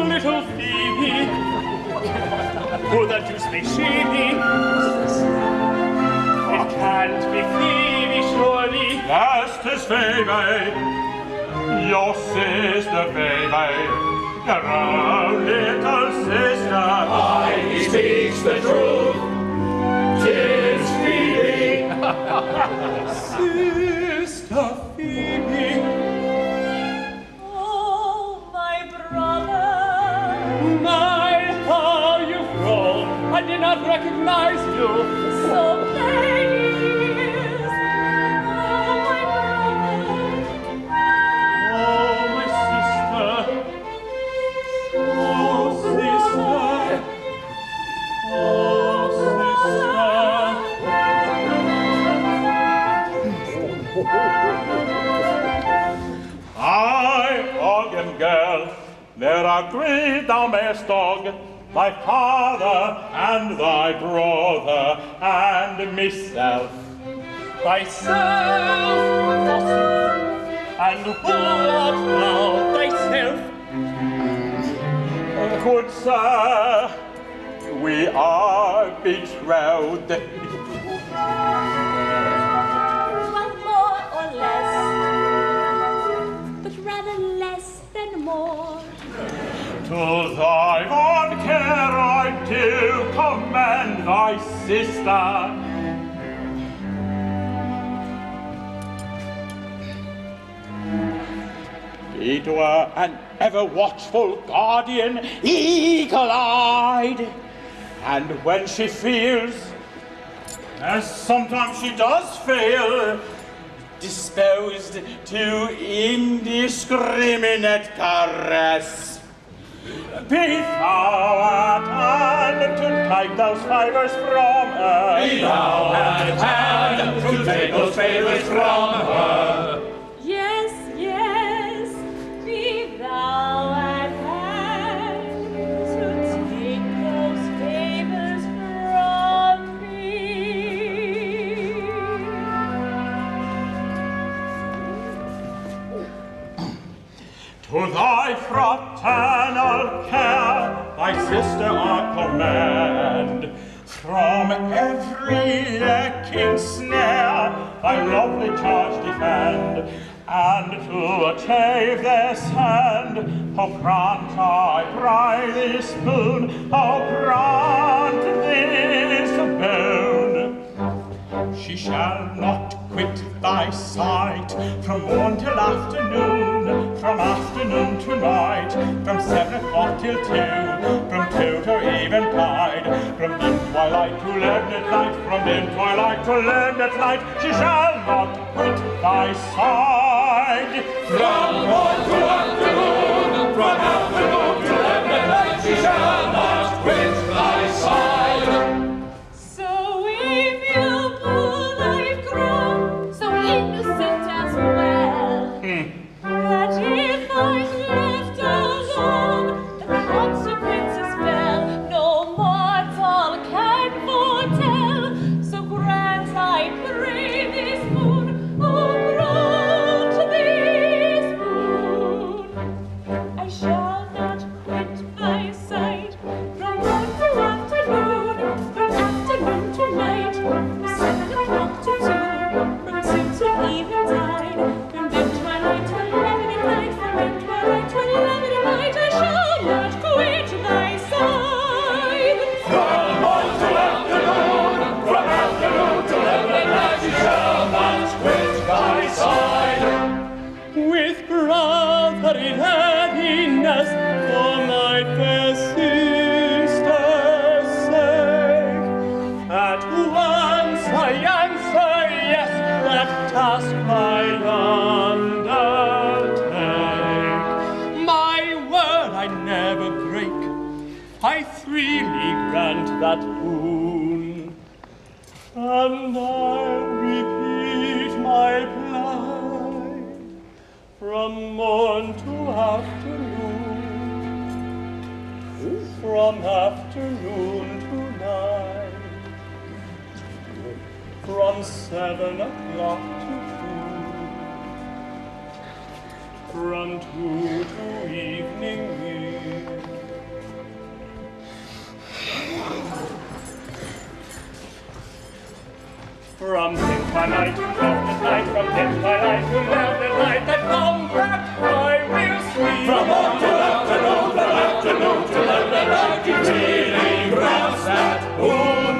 Little Phoebe? Who the deuce may she be? It can't be Phoebe, surely. Yes, 'tis Phoebe, your sister Phoebe, your own little sister. Aye, he speaks the truth. 'Tis Phoebe. Sister Phoebe. Oh, my brother. My, how you've grown. I did not recognize you. So many years. Oh, my brother. Oh, my sister. There are three thou mayest dog, thy father and thy brother and myself. Thyself, forsooth, and who art thou thyself? Good sir, we are betrothed. Well, more or less, but rather less than more. To thy fond care I do commend thy sister. Be to her an ever-watchful guardian, eagle-eyed, and when she feels, as sometimes she does feel, disposed to indiscriminate caress, be thou at hand to take those favours from her. Be thou at hand to take those favours from her. Yes, yes, be thou at hand to take those favors from me. To thy fraternal care, thy sister I command, from every lurking snare, thy lovely charge defend, and to achieve this end, oh grant I pray this boon, oh grant this boon. She shall not quit thy sight from morn till afternoon, from afternoon to night, from 7 o'clock till 2, from 2 to eventide, from dim twilight to leaden light, from dim twilight to leaden light, she shall not quit thy side. From morn to afternoon, from afternoon to leaden she shall not quit thy side. So if you pull I've grown so innocent as well, that if I'm left alone, the consequences fell, no mortal can foretell. So grant I pray this boon, oh grant this boon. I shall not quit thy side from morn to afternoon, from afternoon to night, from 7 o'clock to 2, from 2 to eventide, from dim twilight to leaden light, from dim twilight to leaden light, I shall not quit thy side. From morn to afternoon, from afternoon to leaden light, she shall not quit thy side. With brotherly happiness for my fair sister's sake, at once I answer yes, that task I undertake. My word I never break, I freely grant that boon, and I repeat my plan from morn to afternoon, from afternoon to night, from 7 o'clock to 2, from 2 to evening near. From dim twilight to velvet night, from dim twilight to velvet night, that combat I will see. From morn to afternoon, from afternoon to leaden light, he really grants that boon.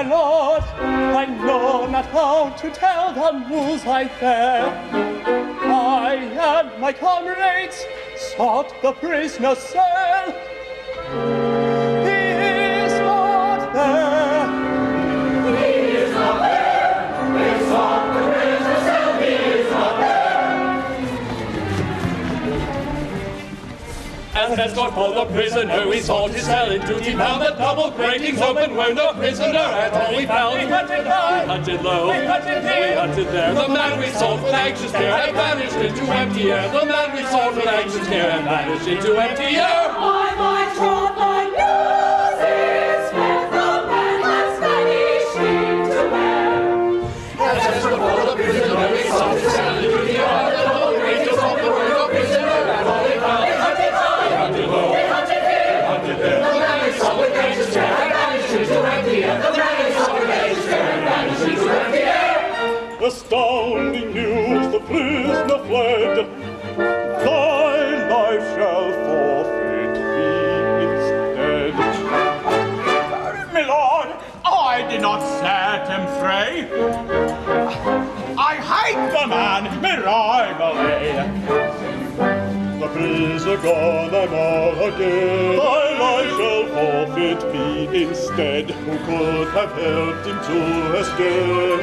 my lord, I know not how to tell the news I bear. I and my comrades sought the prisoner's cell. He is not there. He is not there. We sought the prisoner's cell. He is not there. As escort for the prisoner, we sought his cell in duty bound. The double gratings open were no prisoner at all we found. We hunted high, we hunted low, we hunted here, we hunted there. The man we sought with anxious care had vanished into empty air. The man we sought with anxious care had vanished into empty air. My trot, my news is fled. The man has vanished into air. As escort for the prisoner, we sought his cell in duty bound. The double gratings open were no prisoner at all we found. We hunted high, we hunted low, we hunted here, we hunted there. The man we sought with anxious care had vanished into empty air. The man we sought with anxious care had vanished into empty air. Astounding news, the prisoner fled. Thy life shall forfeit be instead. My lord, I did not set him free. I hate the man, my rival. The prisoner gone, I'm all again. Thy life shall forfeit me instead. Who could have helped him to escape?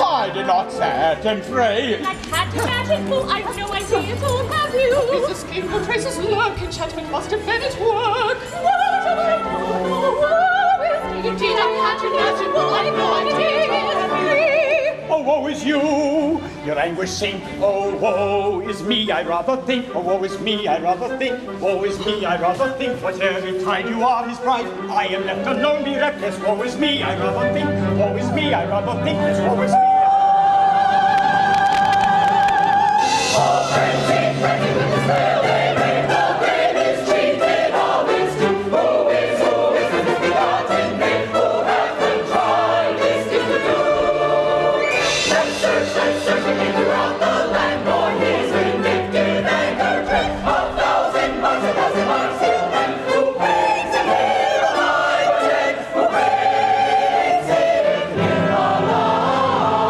I did not set him free. I can't imagine who. I've no idea who have you. His escape no traces lurk. Enchantment must have been at work. What shall I do? Indeed, I can't imagine who. I've no idea. Oh, woe is you, your anguish sink. Oh, woe is me, I rather think. Oh, woe is me, I rather think. Woe is me, I rather think. Whatever betide you are his pride. I am left alone, bereft. Yes, woe is me, I rather think. Woe is me, I rather think. Yes, woe is me. All frenzied, frenzied with despair, they rave. All brave is cheated, all is due. Who is the misbegotten babe? Who hath contrived this thing to do? Let's search him throughout the land, for his vindictive anger dread. A thousand marks he'll mend. Who brings him here alive or dead? Who brings him here alive?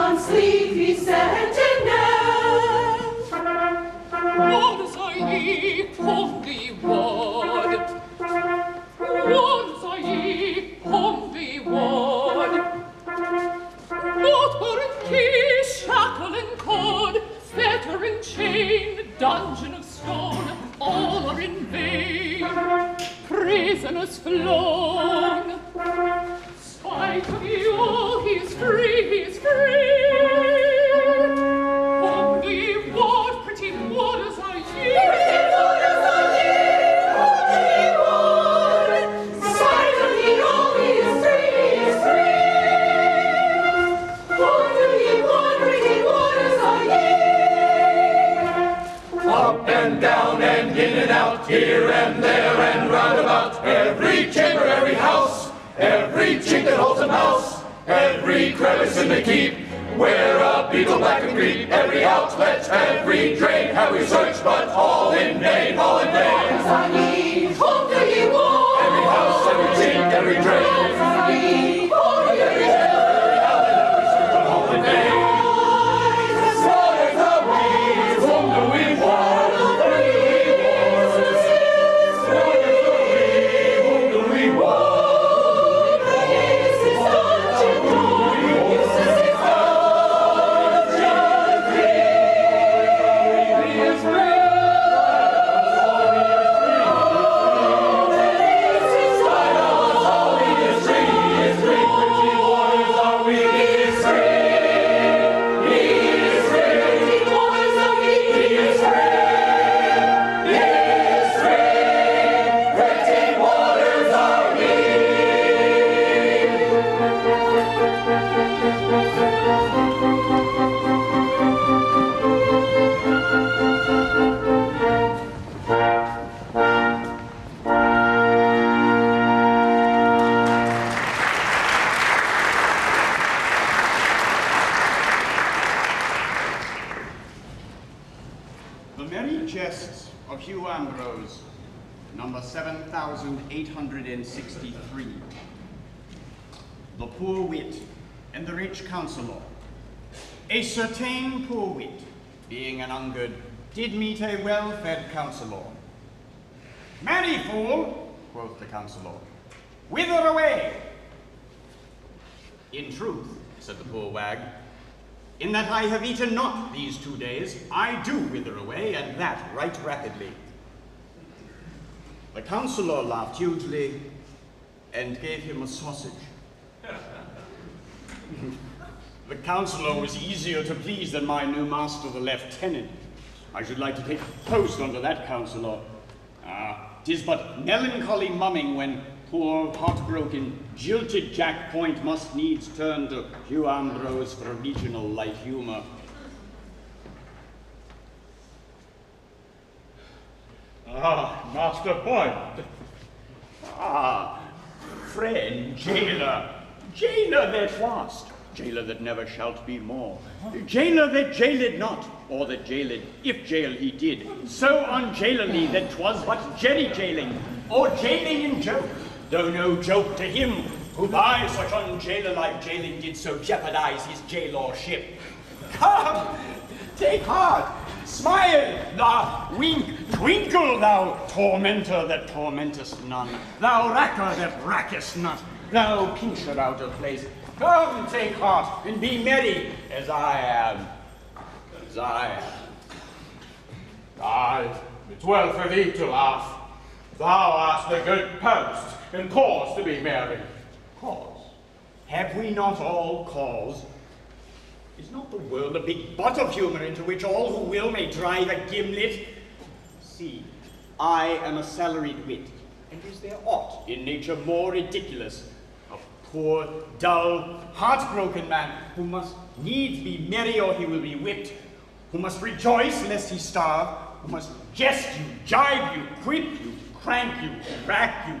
on sleepy sentinel. Once I ye only ward. Once I ye only ward. Not for in key, shackle and cord, fetter and chain, dungeon of stone, all are in vain. Prisoners flown. Spite of you all, he is free, he is free. Only ward, pretty warders are ye. Pretty warders are ye, only ward. Spite of you all, he is free, he is free. Only ward, pretty warders are ye. Up and down and in and out, here and there and round about, every chamber, every house, every chink that holds a mouse, every crevice in the keep, where a beetle black and creep, every outlet, every drain have we searched, but all in vain, all in vain. Every house, every chink, every drain, every outlet, every search, but all in vain. What is the weeds? Whom do we want? The Merry Jests of Hugh Ambrose, number 7863. The Poor Wit and the Rich Counsellor. A certain poor wit, being an ungood, did meet a well-fed counsellor. Marry, fool, quoth the counsellor, whither away? In truth, said the poor wag, in that I have eaten not these 2 days, I do wither away, and that right rapidly. The counsellor laughed hugely, and gave him a sausage. The counsellor was easier to please than my new master, the lieutenant. I should like to take post unto that counsellor. 'Tis but melancholy mumming when poor, heartbroken, jilted Jack Point must needs turn to Hugh Ambrose for regional light humor. Master Point. Friend, jailer, jailer that wast, jailer that never shalt be more, jailer that jailed not, or that jailed, if jail he did, so unjailily that 'twas but jerry jailing, or jailing in joke, though no joke to him, who by such unjailer-like jailing did so jeopardize his jailorship. Come, take heart, smile, laugh, wink, twinkle, thou tormentor that tormentest none, thou racker that rackest not, thou pincher out of place. Come, take heart, and be merry, as I am, as I am. Aye, it's well for thee to laugh. Thou hast a good post, and cause to be merry. Cause? Have we not all cause? Is not the world a big butt of humor into which all who will may drive a gimlet? See, I am a salaried wit, and is there aught in nature more ridiculous? A poor, dull, heartbroken man who must needs be merry or he will be whipped, who must rejoice lest he starve, who must jest you, jibe you, quip you, crank you, rack you,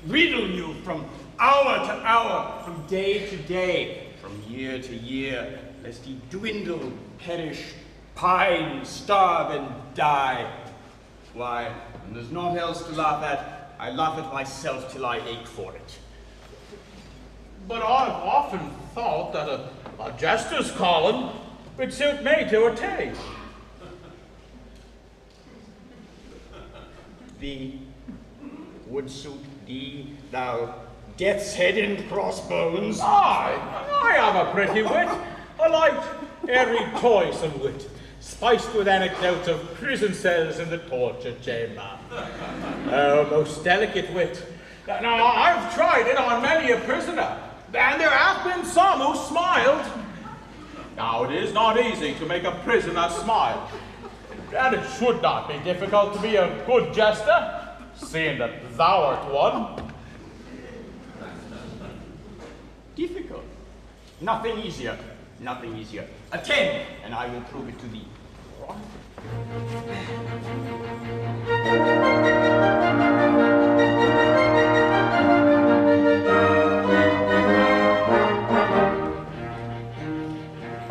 riddle you from hour to hour, from day to day, from year to year, lest he dwindle, perish, pine, starve, and die. Why, when there's naught else to laugh at, I laugh at myself till I ache for it. But I've often thought that a jester's calling would suit me to a T. Thee would suit thee, thou death's head and crossbones. I am a pretty wit, a light, airy, toysome wit, spiced with anecdotes of prison cells in the torture chamber. Oh, most delicate wit. Now, I've tried it on many a prisoner, and there have been some who smiled. Now, it is not easy to make a prisoner smile, and it should not be difficult to be a good jester, seeing that thou art one. Difficult. Nothing easier. Nothing easier. Attend, and I will prove it to thee.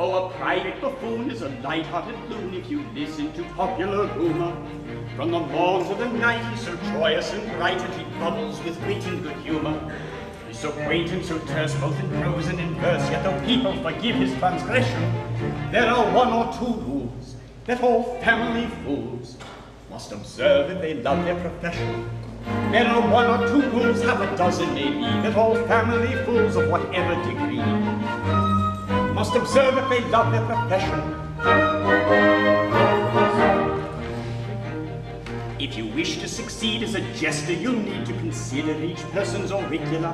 Oh, a private buffoon is a light-hearted loon if you listen to popular rumor. From the morn to the night he's so joyous and bright, and he bubbles with wit and good humor. He's so quaint and so terse, both in prose and in verse, yet though people forgive his transgression, there are one or two rules that all family fools must observe if they love their profession. There are one or two rules, half a dozen maybe, that all family fools of whatever degree must observe if they love their profession. If you wish to succeed as a jester, you'll need to consider each person's auricular.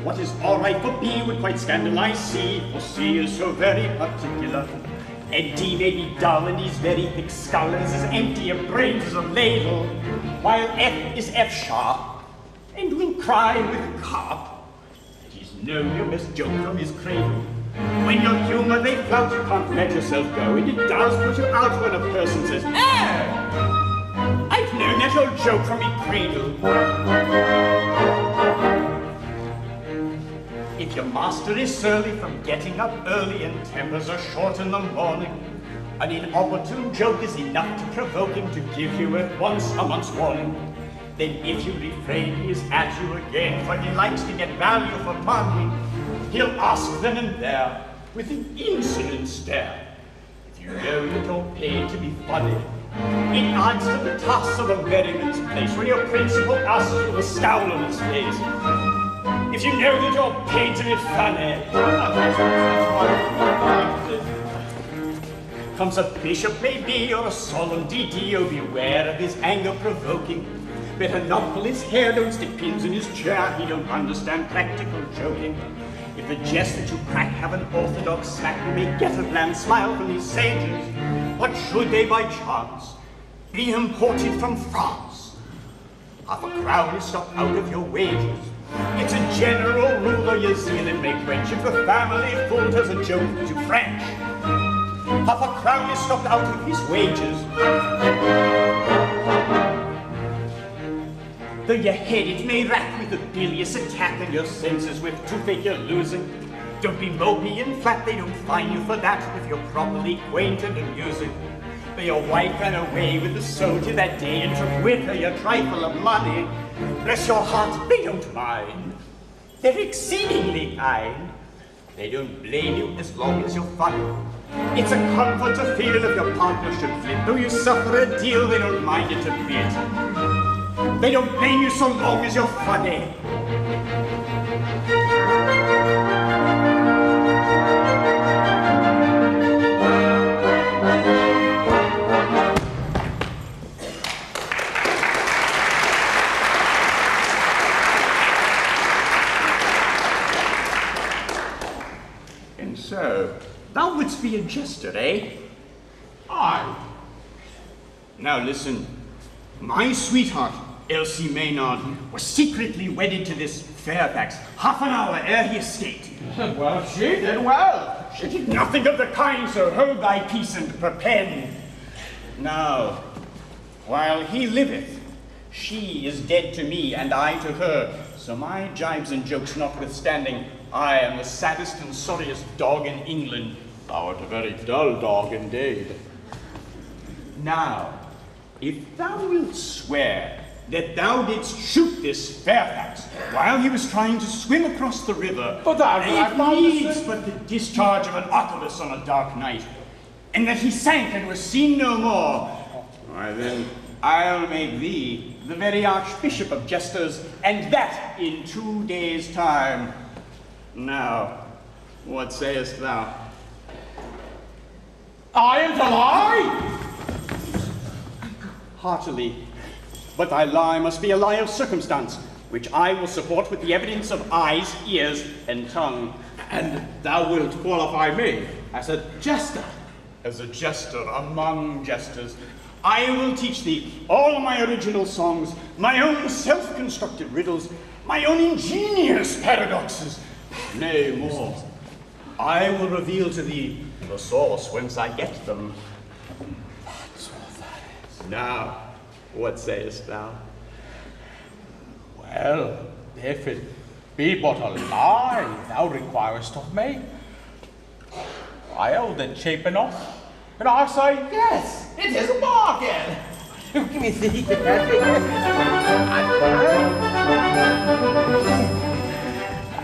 What is all right for B would quite scandalize C, for C is so very particular. And D may be dull and he's very thick-skulled and is as empty of brains as a ladle, while F is F sharp, and will cry with carp. He's known your best joke from his cradle. When your humor they flout, you can't let yourself go, and it does put you out when a person says, "Oh, I've known that old joke from me cradle." If your master is surly from getting up early and tempers are short in the morning, an inopportune joke is enough to provoke him to give you at once a month's warning. Then if you refrain, he is at you again, for he likes to get value for money. He'll ask then and there, with an insolent stare, if you know that you're paid to be funny. It adds to the toss of a merriman's place when your principal asks you with a scowl on his face. If you know that you're paid to be funny. Comes a bishop maybe, or a solemn DD, oh beware of his anger provoking. Better not pull his hair, don't stick pins in his chair, he don't understand practical joking. If the jest that you crack have an orthodox smack, you may get a bland smile from these sages. What should they by chance be imported from France? Half a crown is stopped out of your wages. It's a general rule, though your zeal may quench, if the family fool has a joke too French. Half a crown is stopped out of his wages. Though your head it may rack with a bilious attack, and your senses with toothache you're losing, don't be mopey and flat, they don't fine you for that if you're properly quaint and amusing. But your wife ran away with the soldier that day and took with her your trifle of money. Bless your heart, they don't mind. They're exceedingly kind. They don't blame you as long as you're funny. It's a comfort to feel if your partner should flip. Though you suffer a deal, they don't mind it a bit. They don't blame you so long as you're funny. And so, thou wouldst be a jester, eh? Aye. Now listen. My sweetheart, Elsie Maynard, was secretly wedded to this Fairfax half an hour ere he escaped. Well, she did well. She did nothing of the kind, so hold thy peace and perpend. Now, while he liveth, she is dead to me and I to her, so my jibes and jokes notwithstanding, I am the saddest and sorriest dog in England. Thou art a very dull dog indeed. Now, if thou wilt swear that thou didst shoot this Fairfax while he was trying to swim across the river. But that it needs but the discharge of an arquebus on a dark night, and that he sank and was seen no more. Why then, I'll make thee the very Archbishop of Jesters, and that in 2 days' time. Now, what sayest thou? I am to lie! Heartily. But thy lie must be a lie of circumstance, which I will support with the evidence of eyes, ears, and tongue. And thou wilt qualify me as a jester? As a jester among jesters, I will teach thee all my original songs, my own self-constructed riddles, my own ingenious paradoxes. Nay, more, I will reveal to thee the source whence I get them. That's what that is. Now, what sayest thou? Well, if it be but a lie thou requirest of me, I hold it cheap enough, and I say yes, it is a bargain. Give me the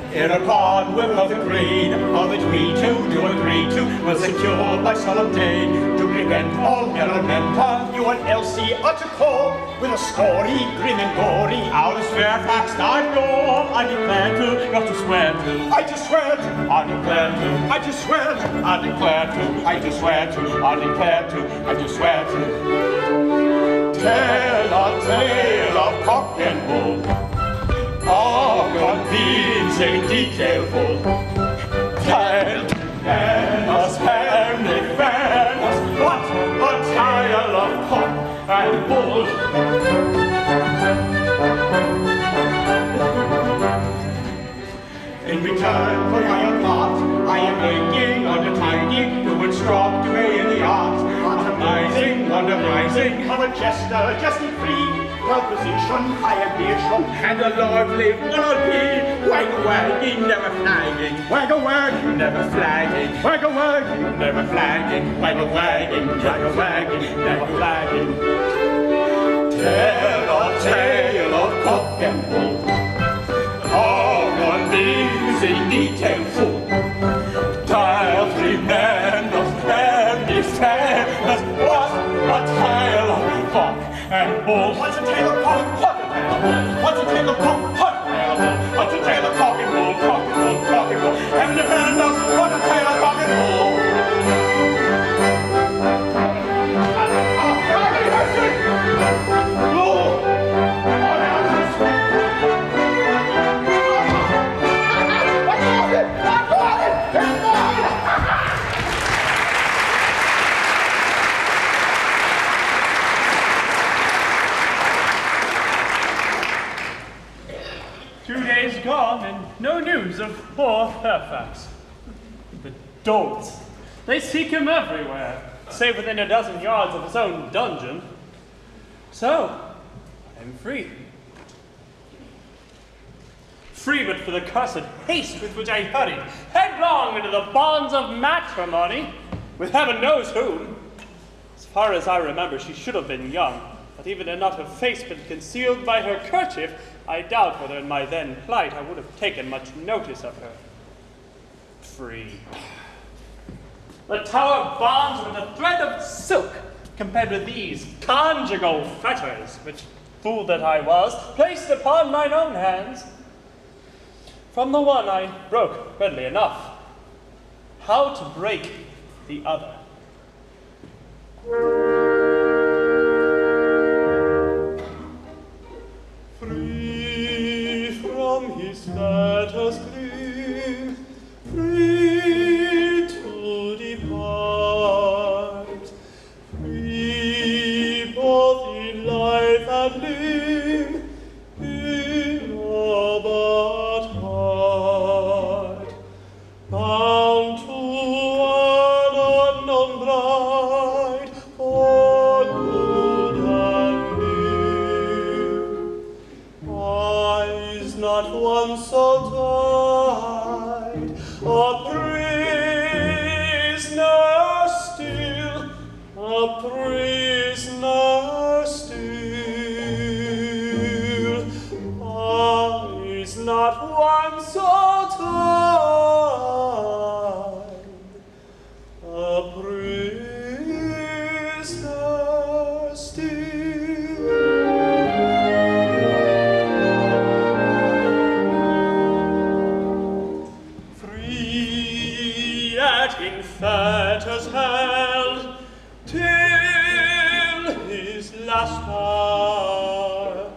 Hereupon we're both agreed, all that we two do agree to, was secured by solemn deed, to prevent all merriment. You and Elsie are to call, with a story grim and gory. Out of Fairfax died law, I declare to, not to swear to. I just swear to, I declare to, I just swear to, I declare to, I just swear to, I declare to, I just swear to. Tell a tale of cock and bull, of convincing detailful. Tell us, family fairness, what a tale of cock and bull. In return for my own part, I am making undertaking to instruct me in the art, underrising of a jester, jesting free, proposition, high ambition, and a lively one I'll be, wag-a-wagging, never flagging, wag-a-wagging, never flagging, wag-a-wagging, never flagging, wag-a-wagging, wag-a-wagging, never flagging. Tell a tale of cock and bull, of one busy detail full. Tell 3 men of family fairness, what a tale of cock and bull. What's a tale of cock? What a tale of bull? What's a tale of cock? What a tale of bull? What's a tale of cock and bull? Cock and bull, cock and bull. And the fairness, what a tale of cock and bull. Gone and no news of poor Fairfax. The dolts! They seek him everywhere, save within a dozen yards of his own dungeon. So, I'm free. Free but for the cursed haste with which I hurried headlong into the bonds of matrimony with heaven knows whom. As far as I remember, she should have been young, but even had not her face been concealed by her kerchief, I doubt whether in my then plight I would have taken much notice of her. Free. The tower bonds with a thread of silk compared with these conjugal fetters, which, fool that I was, placed upon mine own hands. From the one I broke readily enough. How to break the other? Free from his fetters clean, free to depart, free both in life and limb, in all but heart, bound to an unknown bride, for good and new. Eyes not once so died, a prisoner still, a prisoner still. prisoner still. Free yet in fetters held, till his last hour,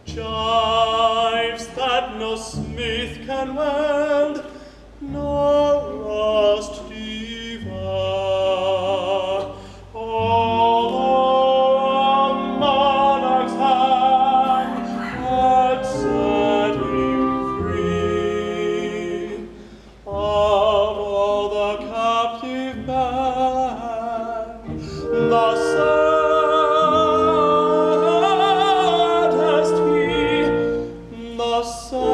gyves that no smith can weld, nor rust devour. Although a monarch's hand had set him free, of all the captive band, the saddest he, the saddest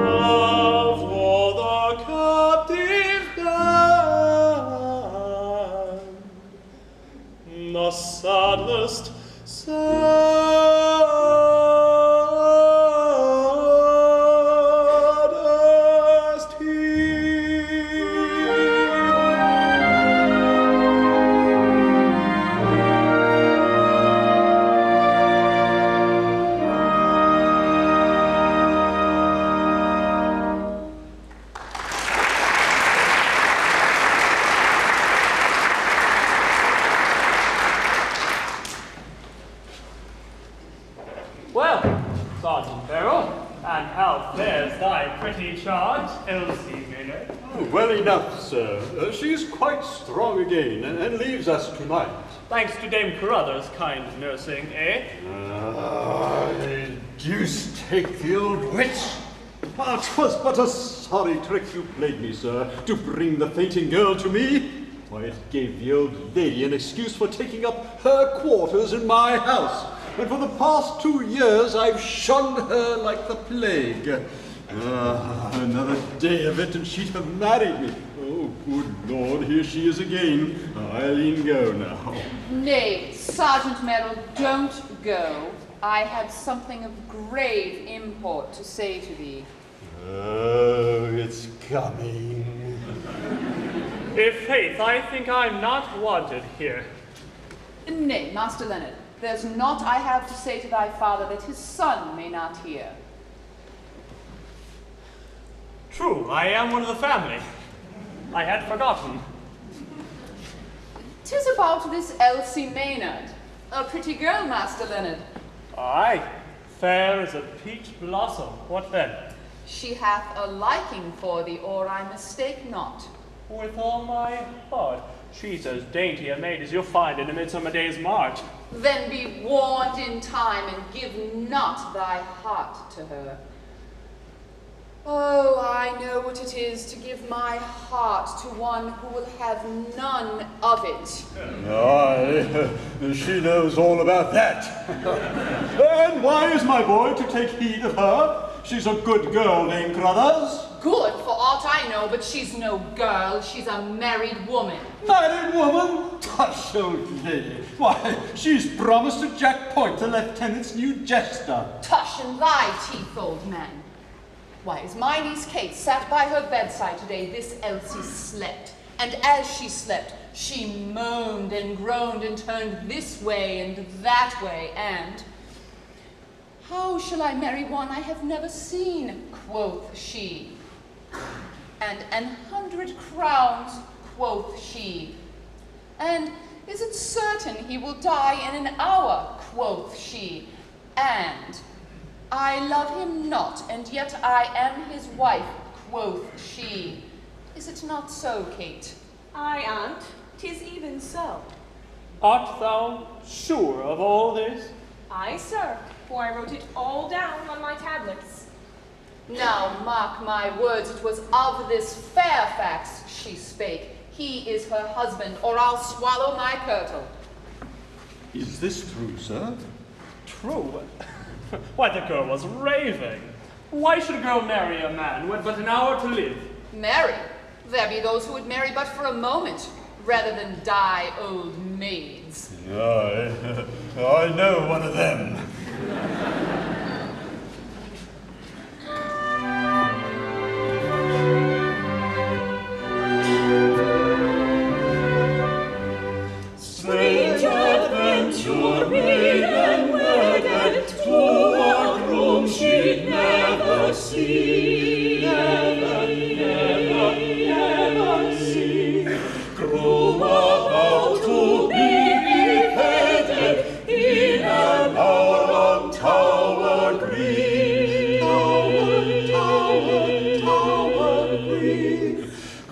of all the captive band, the saddest, saddest he. Well, Sergeant Farrell, and how fares thy pretty charge, Elsie Maynard? Oh, well enough, sir. She's quite strong again, and leaves us tonight. Thanks to Dame Carruthers' kind nursing, eh? Deuce take the old witch! 'Twas but a sorry trick you played me, sir, to bring the fainting girl to me. Why, it gave the old lady an excuse for taking up her quarters in my house, and for the past 2 years I've shunned her like the plague. Another day of it and she'd have married me. Oh, good Lord, here she is again. I'll e'en go now. Nay, Sergeant Merrill, don't go. I have something of grave import to say to thee. Oh, it's coming. Faith, I think I'm not wanted here. Nay, Master Leonard, there's naught I have to say to thy father that his son may not hear. True, I am one of the family. I had forgotten. 'Tis about this Elsie Maynard, a pretty girl, Master Leonard. Aye, fair as a peach blossom. What then? She hath a liking for thee, or I mistake not. With all my heart. She's as dainty a maid as you'll find in a midsummer day's march. Then be warned in time, and give not thy heart to her. Oh, I know what it is to give my heart to one who will have none of it. Aye, she knows all about that. And why is my boy to take heed of her? She's a good girl, Dame Carruthers. Good, for aught I know, but she's no girl. She's a married woman. Married woman? Tush, old lady. Why, she's promised to Jack Point, the lieutenant's new jester. Tush and thy teeth, old man. Why, as my niece Kate sat by her bedside today, this Elsie slept. And as she slept, she moaned and groaned and turned this way and that way, and "How shall I marry one I have never seen?" quoth she. "And 100 crowns," quoth she. "And is it certain he will die in an hour?" quoth she. And "I love him not, and yet I am his wife," quoth she. Is it not so, Kate? Aye, aunt, 'tis even so. Art thou sure of all this? Aye, sir, for I wrote it all down on my tablets. Now mark my words, it was of this Fairfax she spake. He is her husband, or I'll swallow my kirtle. Is this true, sir? True? Why, the girl was raving. Why should a girl marry a man who had but an hour to live? Marry? There be those who would marry but for a moment, rather than die old maids. I know one of them.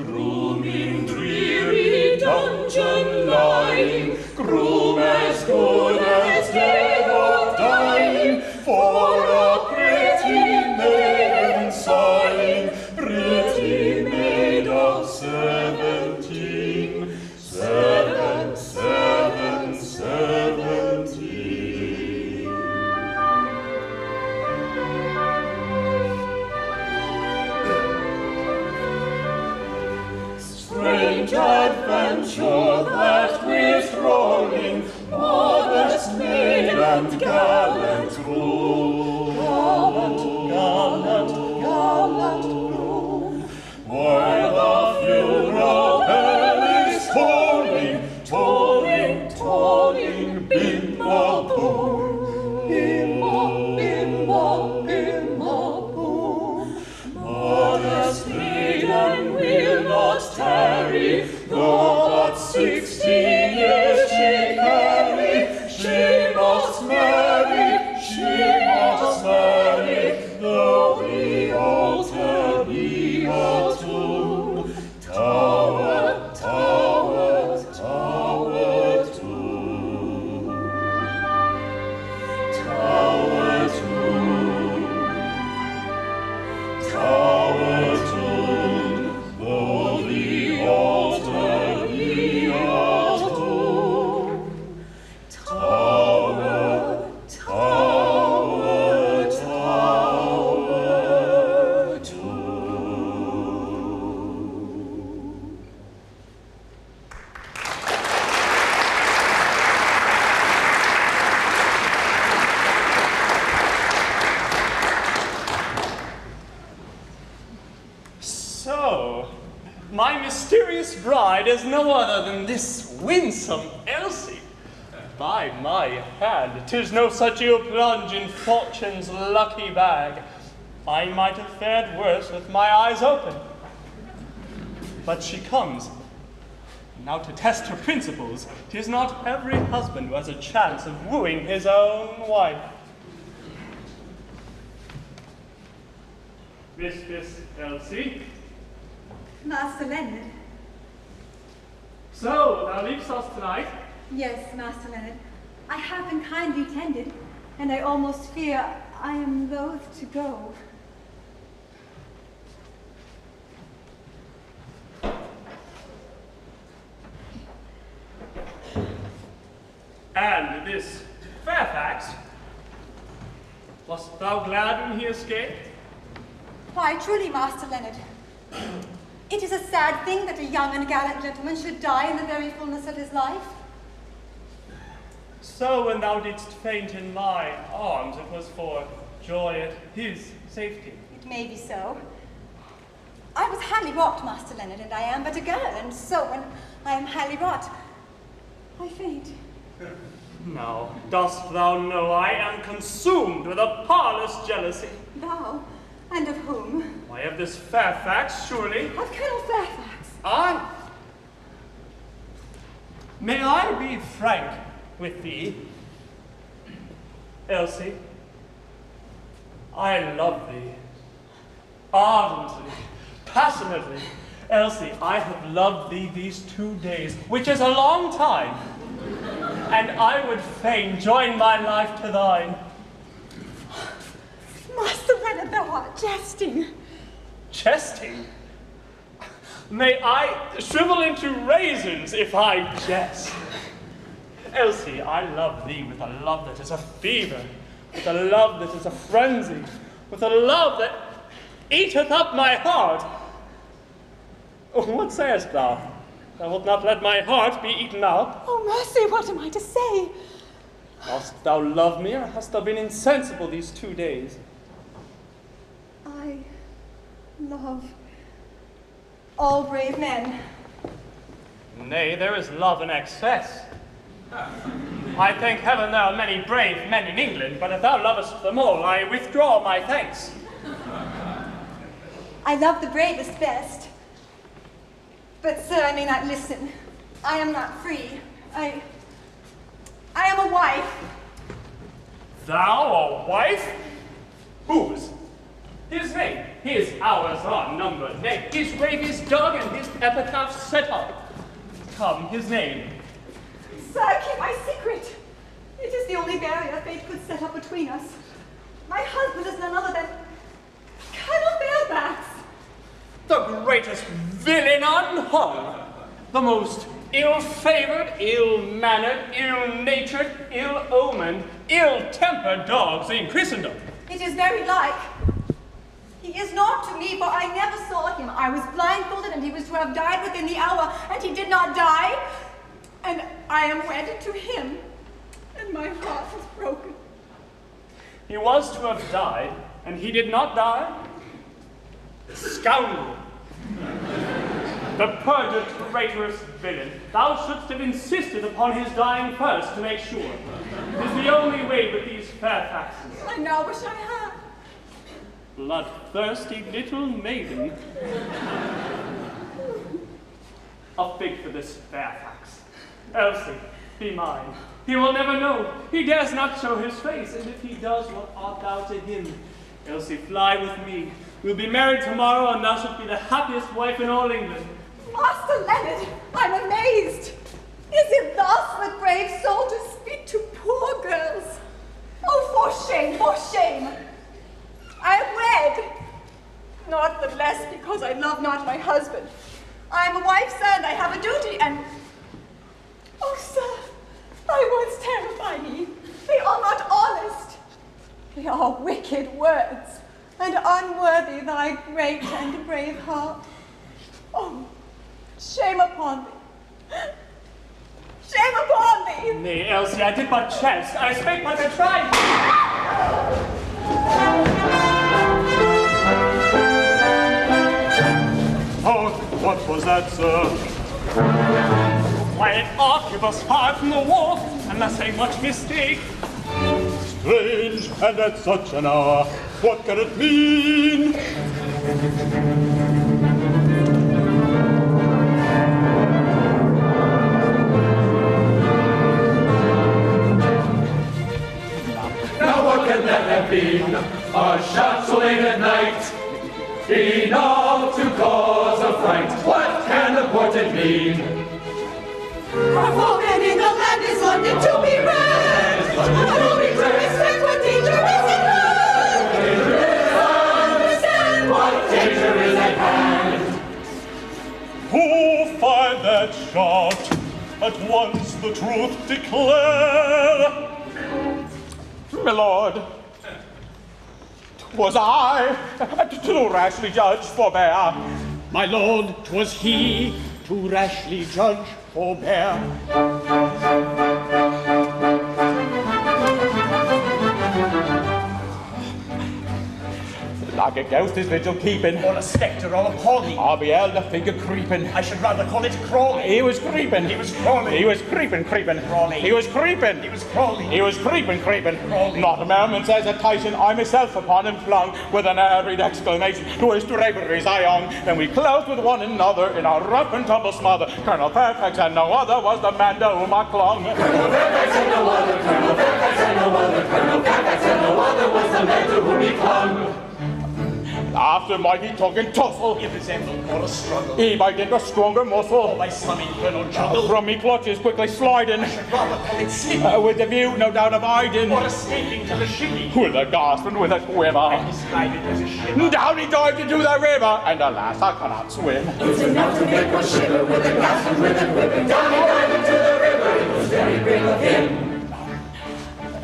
Groom in dreary dungeon lying, groom as good as dead or dying, for a pretty maiden sighing, pretty maid of 17, 17. Strange adventure that with rolling, modest maid and gallant groom, gallant groom, while the funeral bell is tolling, bimba boom, bimba boom. Modest maiden will not tarry, though but 16 years she carry. She must marry, though the altar be a tomb. Tower tomb. Tower tomb, though the altar be a tomb. Tower tomb. So, my mysterious bride is no other than this winsome Elsie. By my hand, 'tis no such ill plunge in fortune's lucky bag. I might have fared worse with my eyes open. But she comes. Now to test her principles, 'tis not every husband who has a chance of wooing his own wife. Mistress Elsie. Master Leonard. So, thou leavest us tonight? Yes, Master Leonard. I have been kindly tended, and I almost fear I am loath to go. And this Fairfax, wast thou glad when he escaped? Why, truly, Master Leonard, it is a sad thing that a young and gallant gentleman should die in the very fullness of his life. So when thou didst faint in my arms, it was for joy at his safety. It may be so. I was highly wrought, Master Leonard, and I am but a girl, and so when I am highly wrought, I faint. Now, dost thou know I am consumed with a parlous jealousy? Thou? And of whom? Why, of this Fairfax, surely. Of Colonel Fairfax. I? May I be frank with thee, Elsie? I love thee. Ardently, passionately. Elsie, I have loved thee these 2 days, which is a long time, and I would fain join my life to thine. Master Leonard, thou art jesting. Jesting? May I shrivel into raisins if I jest. Elsie, I love thee with a love that is a fever, with a love that is a frenzy, with a love that eateth up my heart. Oh, what sayest thou? Thou wilt not let my heart be eaten up? Oh, mercy, what am I to say? Dost thou love me, or hast thou been insensible these 2 days? I love all brave men. Nay, there is love in excess. I thank heaven there are many brave men in England, but if thou lovest them all, I withdraw my thanks. I love the bravest best. But, sir, I may not listen. I am not free. I am a wife. Thou a wife? Whose? His name? his hours are numbered. Nay, his grave is dug and his epitaph set up. Come, his name. Sir, keep my secret. It is the only barrier fate could set up between us. My husband is none other than Colonel Fairfax. The greatest villain unhung. The most ill-favored, ill-mannered, ill-natured, ill-omened, ill-tempered dogs in Christendom. It is very like. He is not to me, for I never saw him. I was blindfolded, and he was to have died within the hour, and he did not die. And I am wedded to him, and my heart is broken. He was to have died, and he did not die? Scoundrel! The perjured, traitorous villain, thou shouldst have insisted upon his dying first to make sure. It is the only way with these Fairfaxes. I now wish I had. Bloodthirsty little maiden. A fig for this Fairfax. Elsie, be mine. He will never know. He dares not show his face, and if he does, what art thou to him? Elsie, fly with me. We'll be married tomorrow, and thou shalt be the happiest wife in all England. Master Leonard, I'm amazed. Is it thus that brave soldiers speak to poor girls? Oh, for shame, for shame. I am wed, not the less because I love not my husband. I am a wife's son, I have a duty, and... Oh, sir, thy words terrify me. They are not honest. They are wicked words, and unworthy thy great and brave heart. Oh, shame upon thee. Shame upon thee! Nay, Elsie, I did but chance. I spake but I tried. Oh, what was that, sir? Why, an arquebus fired from the wall, unless I much mistake. Strange, and at such an hour, what can it mean? Now what can that have been? A shot so late at night, enough to cause a fright. What can the portent mean? Our foeman in the land is London to be read. Only to respect what danger is at hand. Danger is understand what danger is at hand. Who fired that shot? At once the truth declare. My lord, 'twas I, too rashly judge, forbear. My lord, 'twas he, too rashly judge, forbear. Like a ghost his vigil keeping, Or a spectre or a pawny. I beheld a figure creeping. I should rather call it crawling. He was creeping. He was crawling. He was creeping, creeping. Crawling. He was creeping. He was crawling. He was creeping, creeping. Crawling. Not a moment's hesitation, I myself upon him flung, with an hurried exclamation, to his draperies I hung. Then we closed with one another in a rough and tumble smother. Colonel Fairfax and no other was the man to whom I clung. Colonel Fairfax and no other, Colonel Fairfax and no other, Colonel Fairfax and no other was the man to whom he clung. After mighty tug and tussle, It resembled more a struggle. he by dint a stronger muscle, By some infernal juggle. from me clutches quickly sliding, I should rather call it slipping. with the view no doubt of hiding, Or escaping to the shipping. with a gasp and with a quiver. Describe it as a shiver. Down he dived into the river, and alas, I cannot swim. It's enough to make one shiver with a gasp and with a quiver. Down he dived into the river, it was very brave of him.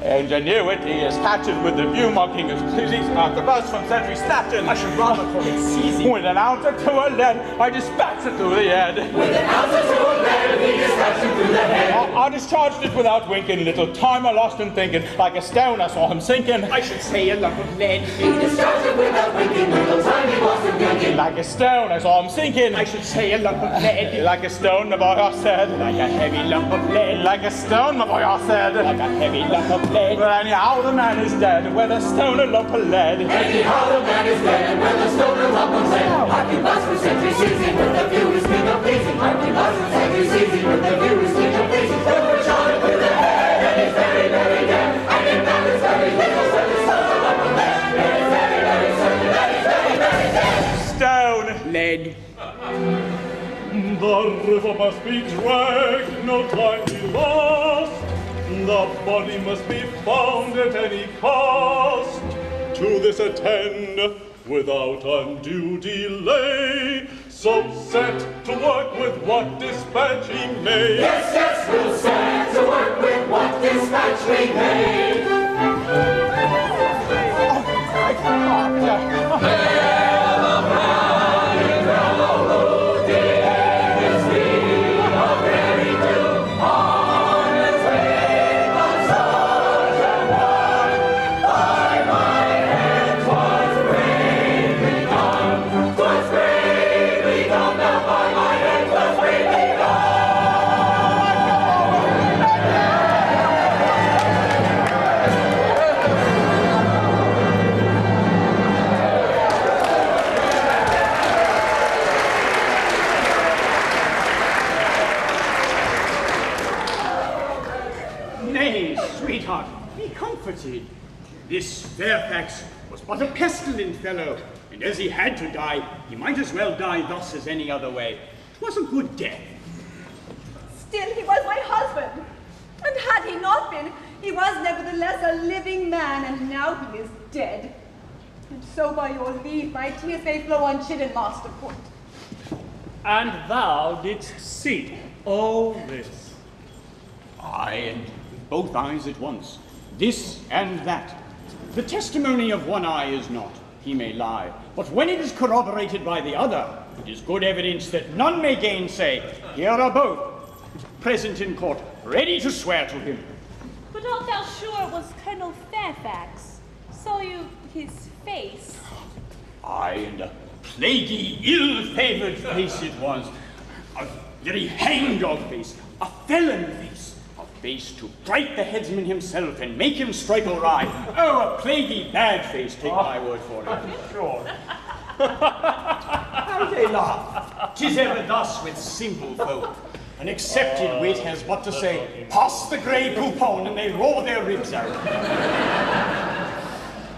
Ingenuity is catching with the view mocking his disease after us from sentry snatching. I should rather call it seizing. With an ounce or two of lead, I dispatched it through the head. With an ounce or two of lead, he dispatched him through the head. I discharged it without winking, little time I lost in thinking. Like a stone, I saw him sinking. I should say a lump of lead. He discharged it without winking, little time he lost in thinking. Like a stone, I saw him sinking. I should say a lump of lead. Like a stone, my boy, I said. Like a heavy lump of lead. Like a stone, my boy, I said. Like a heavy lump of lead. But anyhow, the man is dead, with a stone and lump of lead. Anyhow, the man is dead, with a stone and lump of lead. Happy bus for sentry seizing, with the view is king of pleasing. Happy bus for sentry seizing, with the view is king of pleasing. But we're shot him through the head, and he's very, very dead. And it matters very little, with a stone and lump of lead. It is very, very certain that he's very, very dead. fled. The river must be dragged, no time be lost. The body must be found at any cost. To this attend without undue delay. So set to work with what dispatch we may. Yes, yes, we'll set to work with what dispatch we may. This Fairfax was but a pestilent fellow, and as he had to die, he might as well die thus as any other way. 'Twas a good death. Still, he was my husband. And had he not been, he was nevertheless a living man, and now he is dead. And so by your leave, my tears may flow on chin and master point. And thou didst see all this? Aye, and with both eyes at once, this and that. The testimony of one eye is not, he may lie, but when it is corroborated by the other, it is good evidence that none may gainsay. Here are both, present in court, ready to swear to him. But art thou sure it was Colonel Fairfax? Saw you his face? Aye, and a plaguy, ill-favoured face it was. A very hangdog face, a felon face. Face to fright the headsman himself and make him strike awry. Oh, a plaguy bad face, take my word for it. Sure. How they laugh. 'Tis ever thus with simple folk. An accepted wit has but to say, pass the grey poupon, and they roar their ribs out.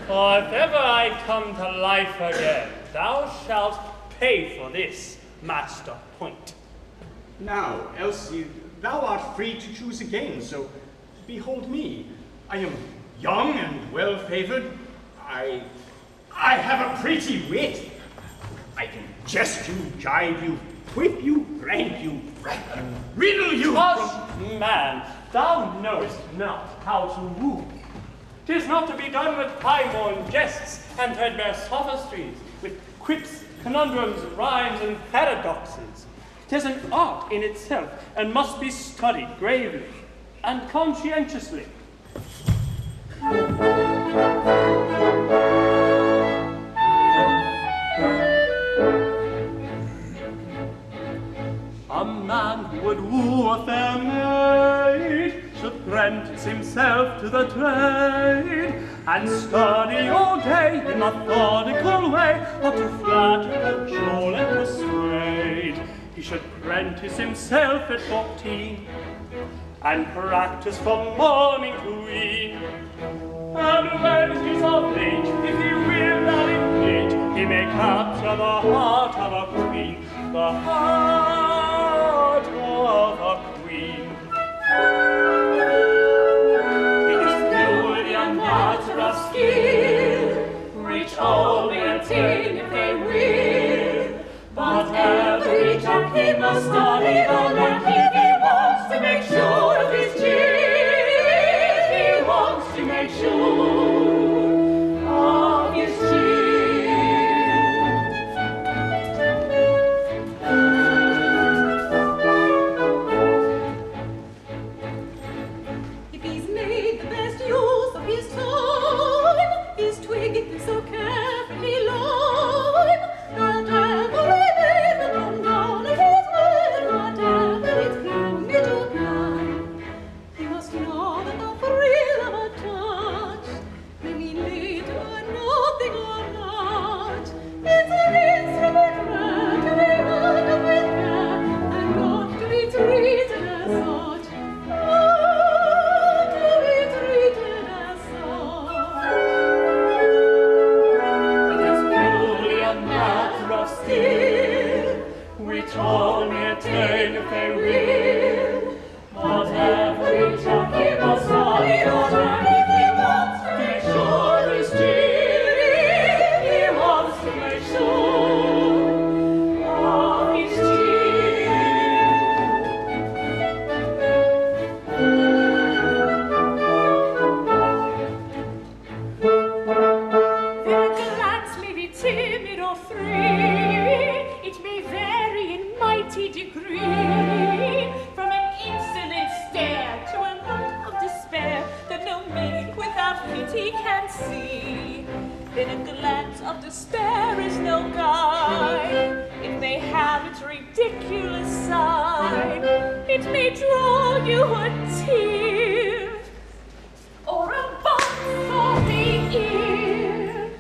Oh, if ever I come to life again, thou shalt pay for this, Master Point. Now, Elsie, thou art free to choose again, so behold me. I am young and well-favoured. I have a pretty wit. I can jest you, jibe you, whip you, prank you, rap you, riddle you. Hush, man, thou knowest not how to woo. 'Tis not to be done with high-born jests and threadbare sophistries, with quips, conundrums, rhymes, and paradoxes. 'Tis an art in itself, and must be studied gravely and conscientiously. A man who would woo a fair maid should prentice himself to the trade, and study all day in methodical way how to flatter, cajole, and persuade. He should prentice himself at 14, and practice from morning to eve. And when he's of age, if he will not engage, he may capture the heart of a queen, the heart of a queen. It is purely a matter of skill, reach all may attain if they will. But every chap he must study the work if he wants to make sure of his chief. He wants to make sure of his If he's made the best use of his time, his twig is so carefully lime, that every day will come down at his word, whatever its plumage or climb. He must know that the thrill of a touch may mean later nothing or not. It's an instrument rare to be handled with care, and not to be treated as such. Not to be treated as such. It is purely a matter of skill. which all may attain if they will. But every jockey must study on if he wants to make sure his deal. If he wants to make sure of his timid or free, it may vary in mighty degree, from an insolent stare to a look of despair that no maid without pity can see. In a glance of despair is no guide, it may have its ridiculous side, it may draw you a tear, or a box for the ear.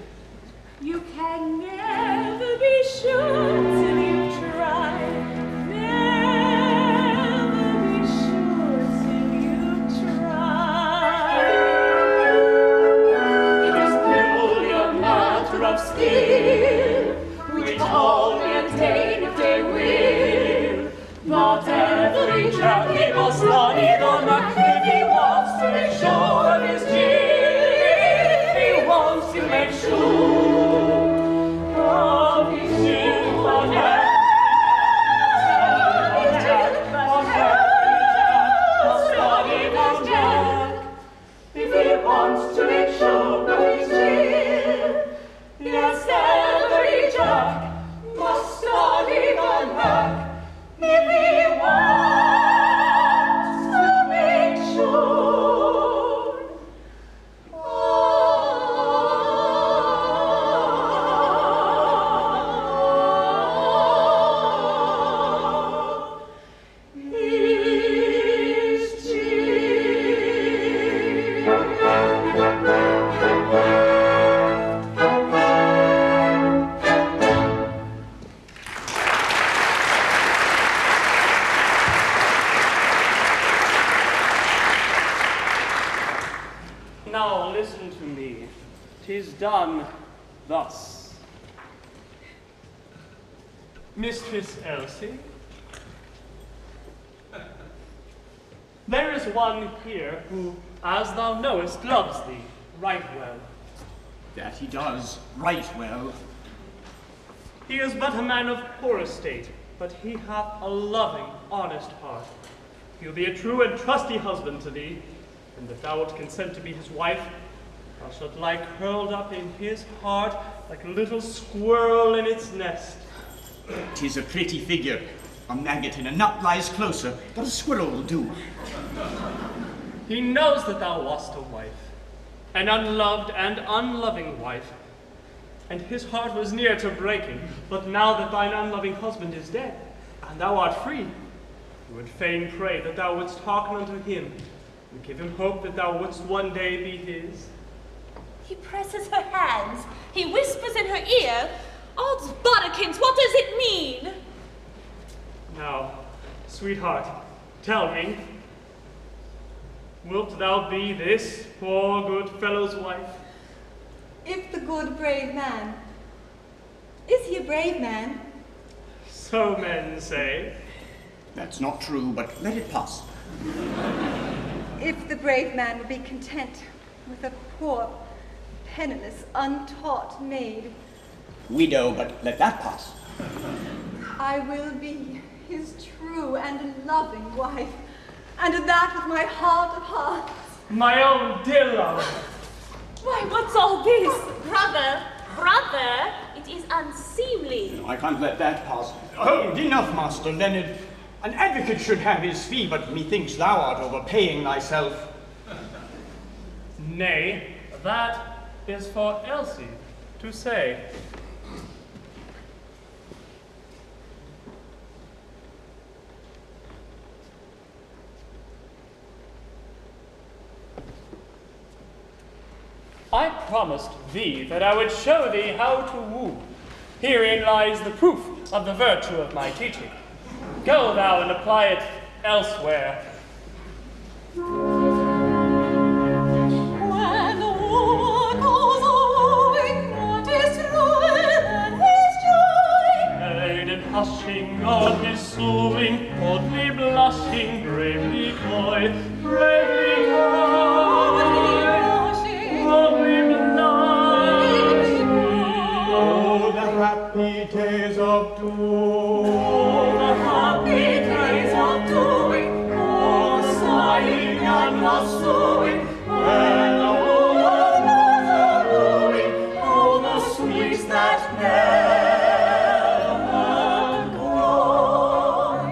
You can never be sure till you try. Never be sure till you try. It is purely a matter of skill, which all may attain if they will. But every jockey must study the knack if he wants to make sure of his deal. If he wants to make sure. If he wants to make sure of his deal, yes, every jack must study the knack. If he wants to make sure. Now listen to me. 'Tis done thus. Mistress Elsie, there is one here who, as thou knowest, loves thee right well. That he does, right well. He is but a man of poor estate, but he hath a loving, honest heart. He'll be a true and trusty husband to thee, and if thou wilt consent to be his wife, thou shalt lie curled up in his heart like a little squirrel in its nest. 'Tis a pretty figure. A maggot in a nut lies closer, but a squirrel will do. He knows that thou wast a wife, an unloved and unloving wife, and his heart was near to breaking, but now that thine unloving husband is dead, and thou art free, he would fain pray that thou wouldst hearken unto him, and give him hope that thou wouldst one day be his. He presses her hands, he whispers in her ear, odds bodikins, what does it mean? Now, sweetheart, tell me, wilt thou be this poor good fellow's wife? If the good brave man. Is he a brave man? So men say. That's not true, but let it pass. If the brave man would be content with a poor, penniless, untaught maid. Widow, but let that pass. I will be his true and loving wife, and that with my heart of hearts. My own dear love. Why, what's all this? Brother, it is unseemly. No, I can't let that pass. Oh, enough, Master Leonard. An advocate should have his fee, but methinks thou art overpaying thyself. Nay, that is for Elsie to say. I promised thee that I would show thee how to woo. Herein lies the proof of the virtue of my teaching. Go thou and apply it elsewhere. When the woman goes a-wooing, what is truer than his joy? Maiden hushing, oddly sewing, oddly blushing, bravely coy, bravely coy, oddly blushing. Oh, the happy days of doing, the happy days of doing, oh, the sighing and the sewing, when the woman was a-wooing, oh, the sweets that never cloy.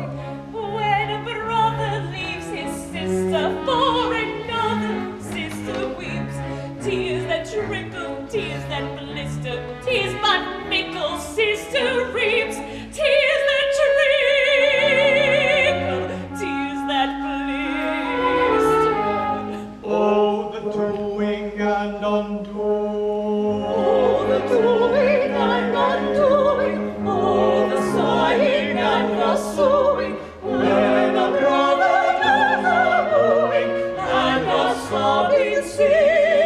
When a brother leaves his sister for another, sister weeps, tears that trickle, tears that blister, tears but mickle, sister reaps, tears that trickle, tears that blister. oh, the doing and undoing, Oh, the doing and undoing, oh, the sighing and the sewing, when a brother does a wooing, and the sobbing sister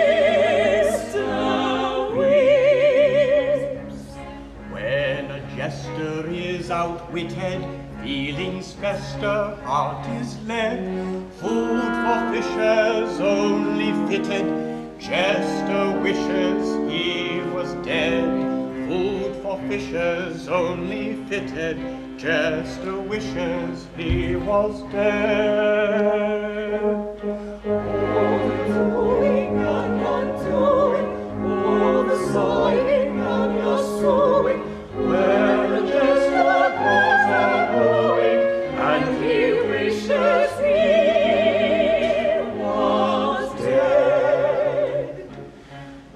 weeps. when a jester is outwitted, feelings fester, heart is led, food for fishes only fitted, jester wishes he was dead. Food for fishes only fitted, jester wishes he was dead. Doing and undoing, oh, the sighing and the sewing, where a jester goes a-wooing, and he wishes he was dead.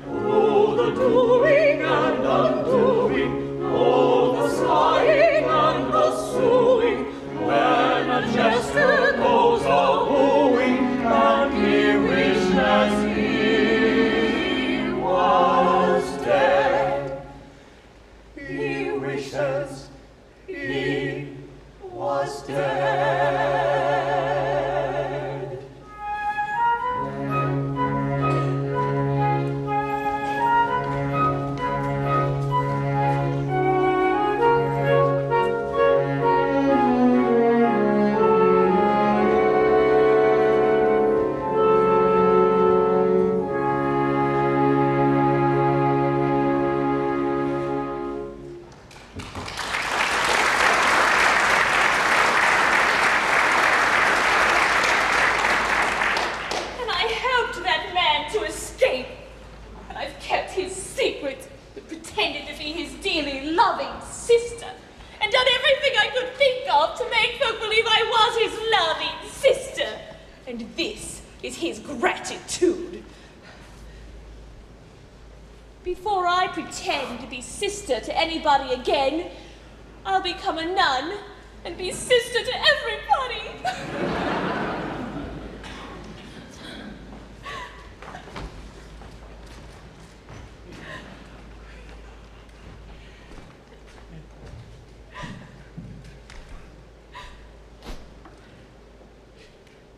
Oh, the doing and undoing, oh, the sighing and the sewing, when a jester goes a-wooing, and he wishes he was dead. He wishes he was dead. And I helped that man to escape. And I've kept his secret, but pretended to be his dearly loving sister, and done everything I could think of to make folk believe I was his loving sister. And this is his gratitude. Before I pretend to be sister to anybody again, I'll become a nun and be sister to everybody.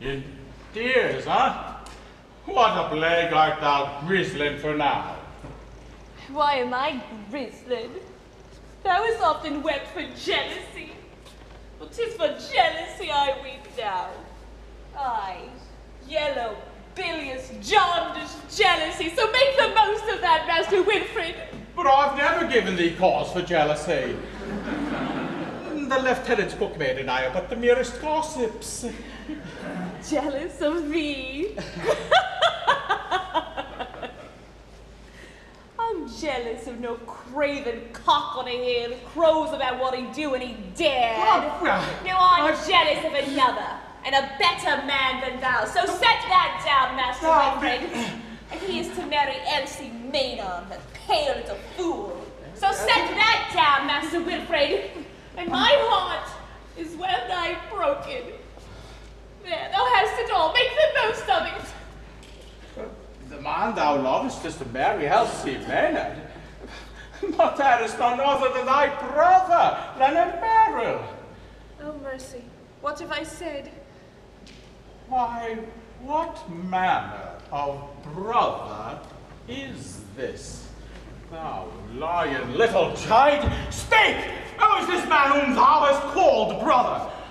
In tears, huh? What a plague art thou grizzling for now? Why am I grizzled? Thou hast often wept for jealousy. Well, 'tis for jealousy I weep now. Aye, yellow, bilious, jaundiced jealousy. So make the most of that, Master Winfred. But I've never given thee cause for jealousy. The lieutenant's cookmaid and I are but the merest gossips. Jealous of me? I'm jealous of no craven cock on a hill who crows about what he'd do when he dared. No, I'm jealous of another, and a better man than thou. So set that down, Master Winfred. And he is to marry Elsie Maynard, that pale little fool. So set that down, Master Winfred. And my heart is well nigh broken. There, thou hast it all. Make the most of it. The man thou lovest is to marry Elsie Maynard. But that is none other than thy brother, Leonard Merrill. Oh, mercy. What have I said? Why, what manner of brother is this? Thou lying little chide, speak! Who is this man whom thou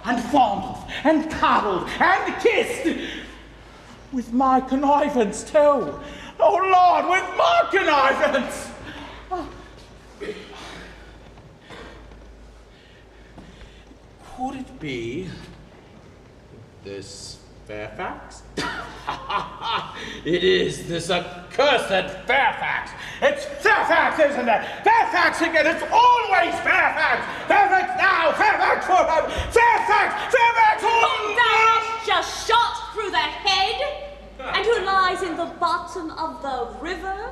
and fondled, and cuddled, and kissed. With my connivance, too. Oh, Lord, with my connivance! Could it be this Fairfax? It is this accursed Fairfax. It's Fairfax, isn't it? Fairfax again. It's always Fairfax. Fairfax now. Fairfax forever. Fairfax. Fairfax. Whom thou hast just shot through the head, and who lies in the bottom of the river.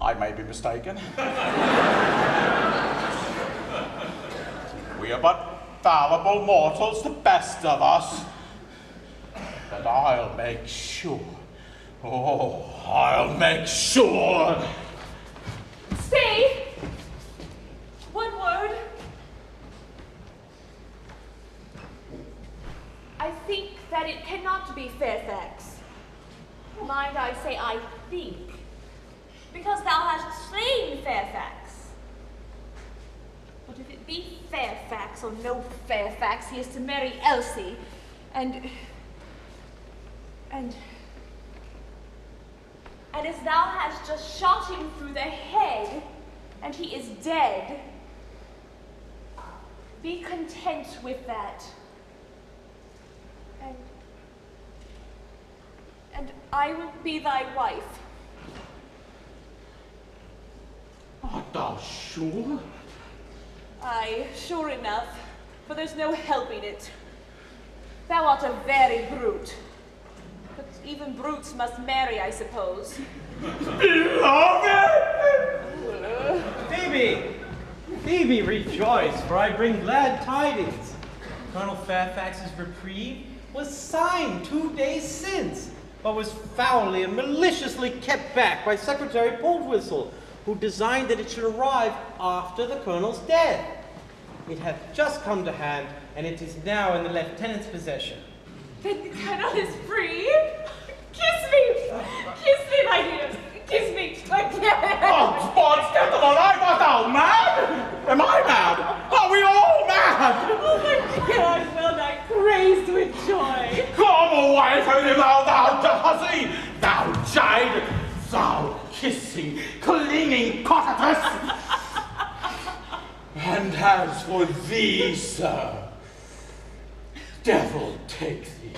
I may be mistaken. We are but fallible mortals, the best of us. But I'll make sure. Oh, I'll make sure. Stay! One word. I think that it cannot be Fairfax. Mind, I say I think. Because thou hast slain Fairfax. But if it be Fairfax or no Fairfax, he is to marry Elsie, and as thou hast just shot him through the head, and he is dead, be content with that. And I will be thy wife. Art thou sure? Aye, sure enough, for there's no helping it. Thou art a very brute. But even brutes must marry, I suppose. Phoebe! Phoebe, rejoice, for I bring glad tidings. Colonel Fairfax's reprieve was signed 2 days since, but was foully and maliciously kept back by Secretary Poldwhistle, who designed that it should arrive after the Colonel's death. It hath just come to hand, and it is now in the Lieutenant's possession. Then the Colonel is free? Kiss me! Kiss me, my dears! Kiss me! Oh, Spots, get them alive! Art thou mad? Am I mad? Are we all mad? Oh my God, well nigh crazed with joy! Come away from him, thou hussy! Thou jade! Thou kissing, clinging cockatrice! And as for thee, sir, devil take thee.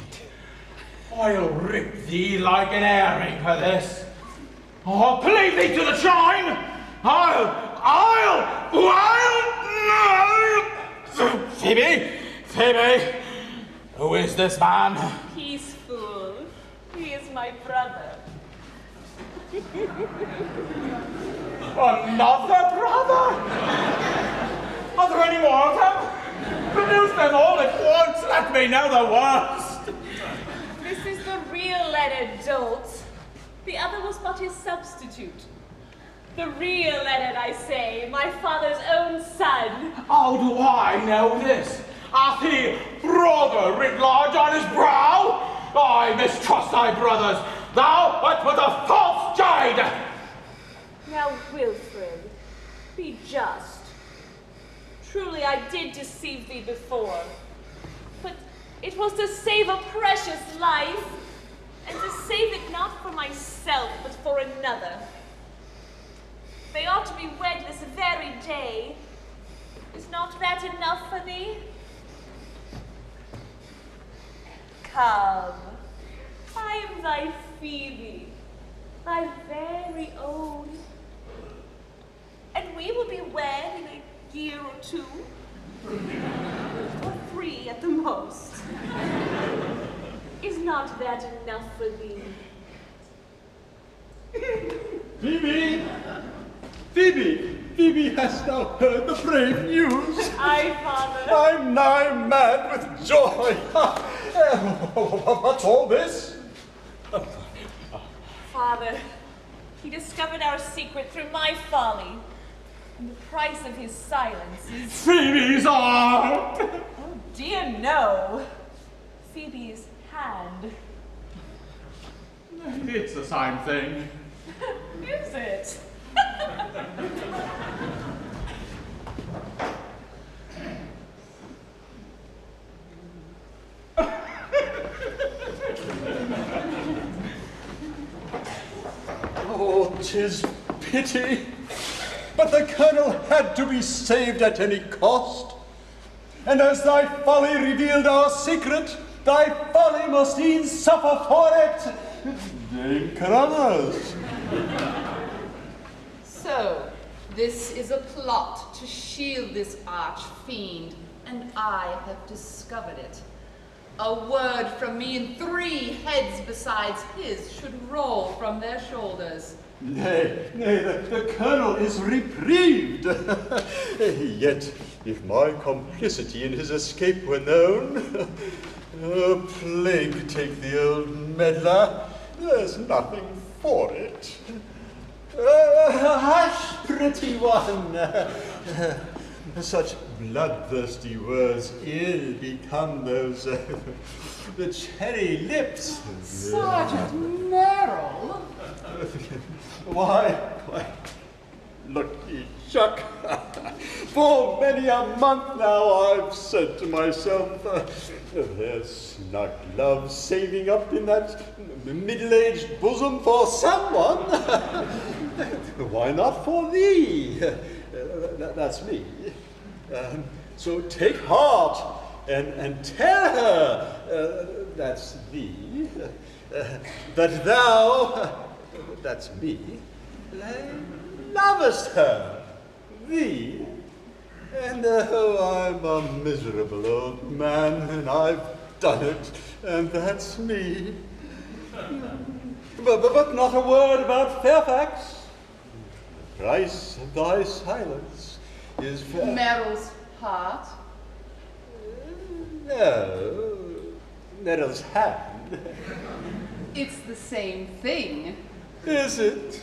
I'll rip thee like an herring for this. I'll cleave thee to the chine. Phoebe, who is this man? Peace, fool. He is my brother. Another brother? Are there any more of them? Produce them all at once. Let me know the worst. This is the real Leonard, dolt. The other was but his substitute. The real Leonard, I say, my father's own son. How do I know this? Hath he brother writ large on his brow? I mistrust thy brothers. Thou art but a false jade. Now, Wilfred, be just. Truly, I did deceive thee before. But it was to save a precious life, and to save it not for myself, but for another. They ought to be wed this very day. Is not that enough for thee? Come, I am thy Phoebe, thy very own. And we will be wed in a year or two, or 3 at the most. Is not that enough for thee? Phoebe! Phoebe! Phoebe, hast thou heard the brave news? Aye, father. I'm nigh mad with joy. What's all this? Father, He discovered our secret through my folly. And the price of his silence is... Phoebe's art! Oh dear, no. Phoebe's hand. It's the same thing. Is it? Oh, 'tis pity. But the Colonel had to be saved at any cost. And as thy folly revealed our secret, thy folly must e'en suffer for it. Dame Crummers. So, this is a plot to shield this arch-fiend, and I have discovered it. A word from me and 3 heads besides his should roll from their shoulders. Nay, the Colonel is reprieved. Yet, if my complicity in his escape were known, plague take the old meddler, there's nothing for it. Hush, pretty one. Such bloodthirsty words ill become those the cherry lips. Sergeant Merrill? Why, look, ye chuck. For many a month now I've said to myself, there's snug love saving up in that middle-aged bosom for someone. Why not for thee? That's me. So take heart and tell her, that's thee, that thou, that's me, lovest her, thee, and I'm a miserable old man, and I've done it, and that's me. But not a word about Fairfax. The price of thy silence is for... Merrill's heart? No, Merrill's hand. It's the same thing. Is it?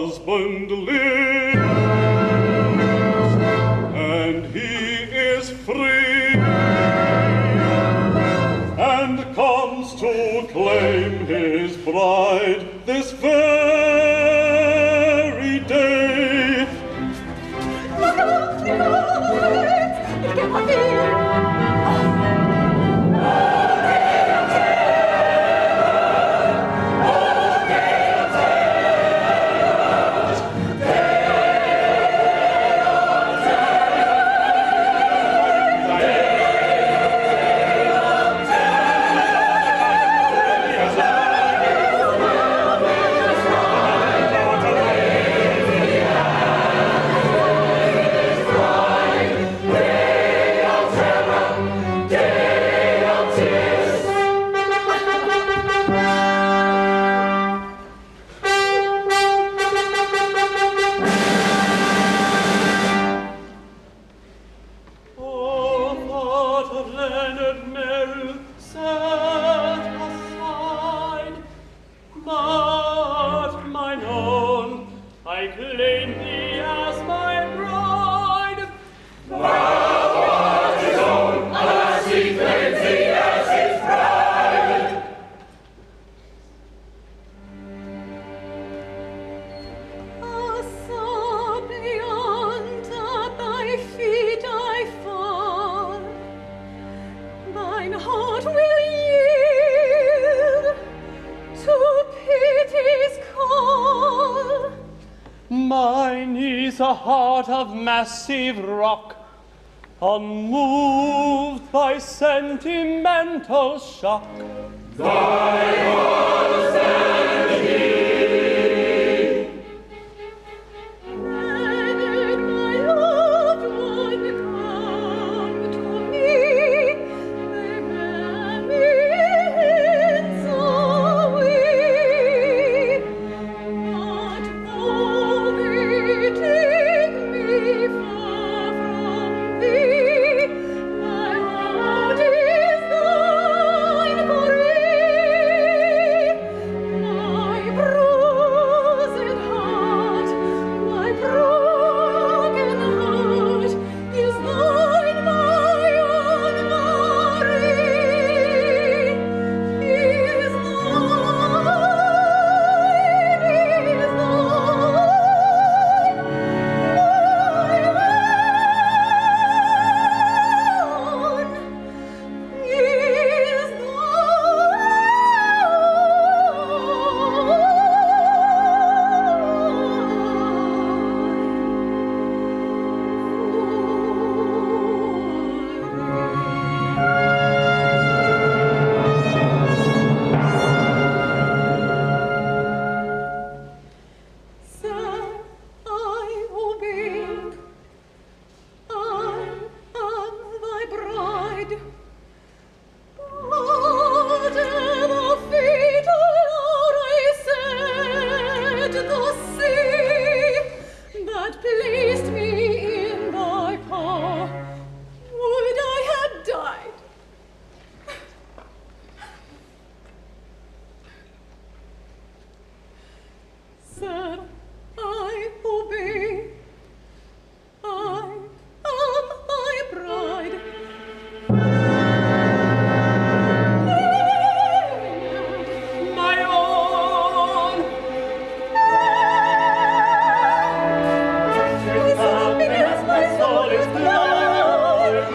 husband lives, and he is free, and comes to claim his bride this very day. Look out, il che va via. Mine is a heart of massive rock, unmoved by sentimental shock. Thy heart is vanity. When my loved one come to me, they bear me hints of weep. But though they take me far from thee, my heart is thine forever. My bruised heart, my broken heart is thine, my own Marie, is Sir, I obey. I am thy bride. But the fatal hour I said, the sea that placed me in thy power, would I had died. Sir, I obey. I am thy bride. My own! With happiness my soul is blind.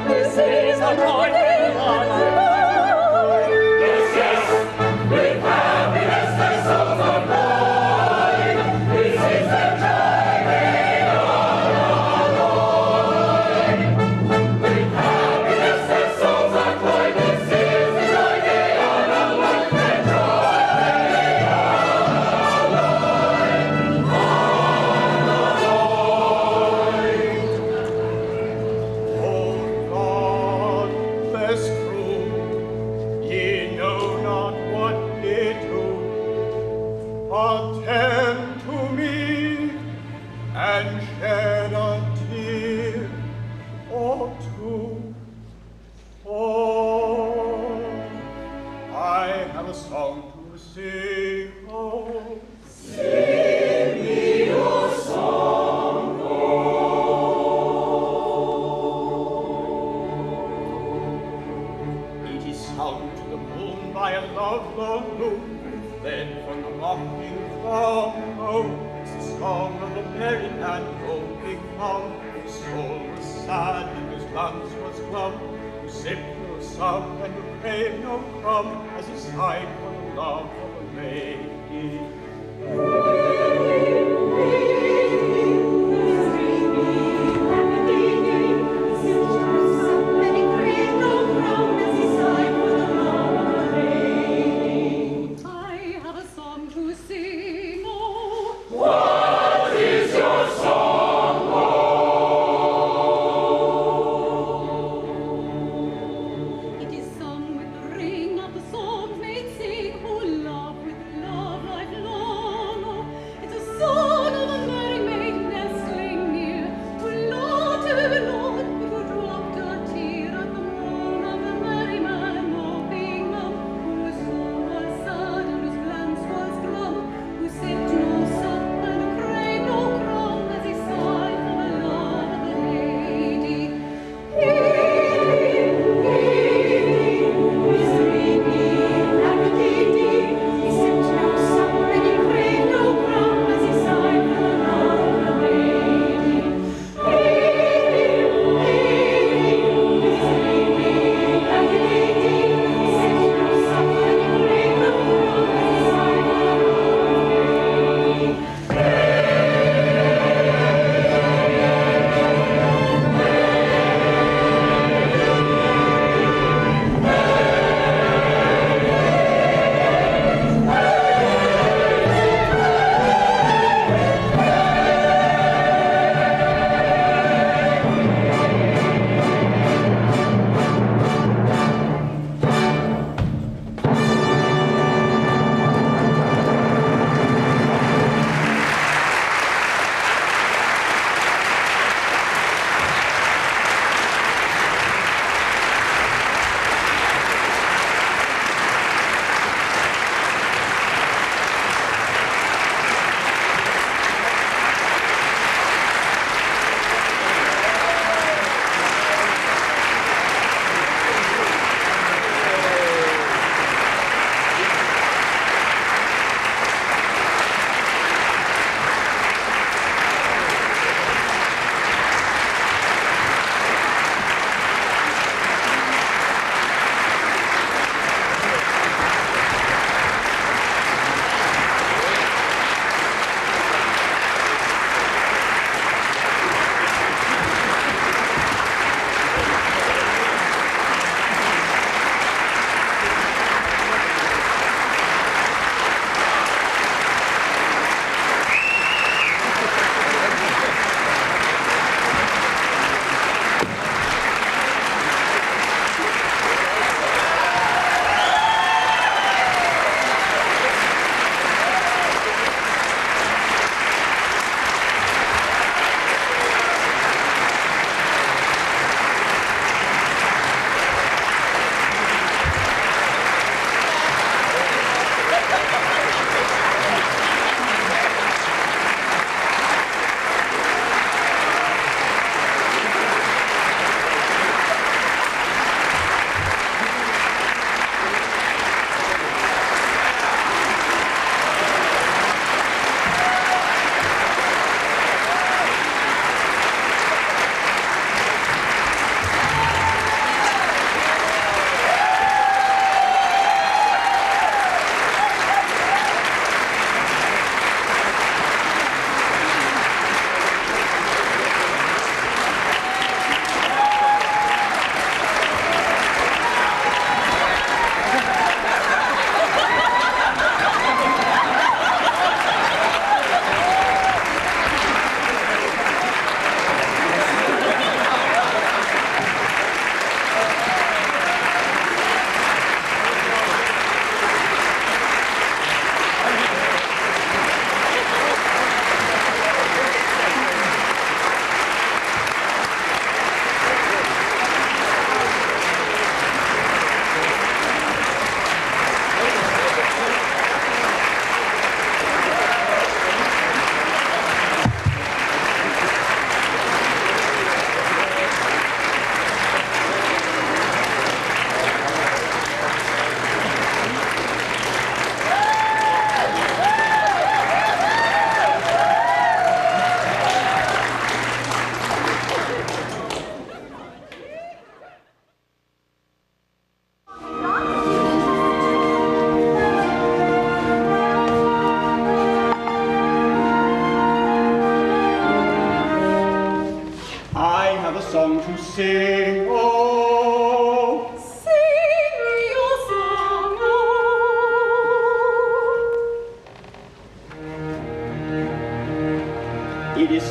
This is a morning on my mind. Yes, yes, with happiness their souls are blind. This is the joy they are alone. With happiness their souls are blind. This is the joy they are alone. Their joy they are Oh God, bless true, ye know not what ye do. Attend to me and shed a tear or two. Oh, I have a song to sing. Oh, sing. the moon by a lovelorn loom, fled from the mocking throng. Oh, it's the song of the merry man rolling on, whose soul was sad and his lungs was glum, who sipped no sum and who craved no crumb, as he sighed for the love of a lady. What is your song, It is sung with the ring of the songs made sing, who love with love lifelong.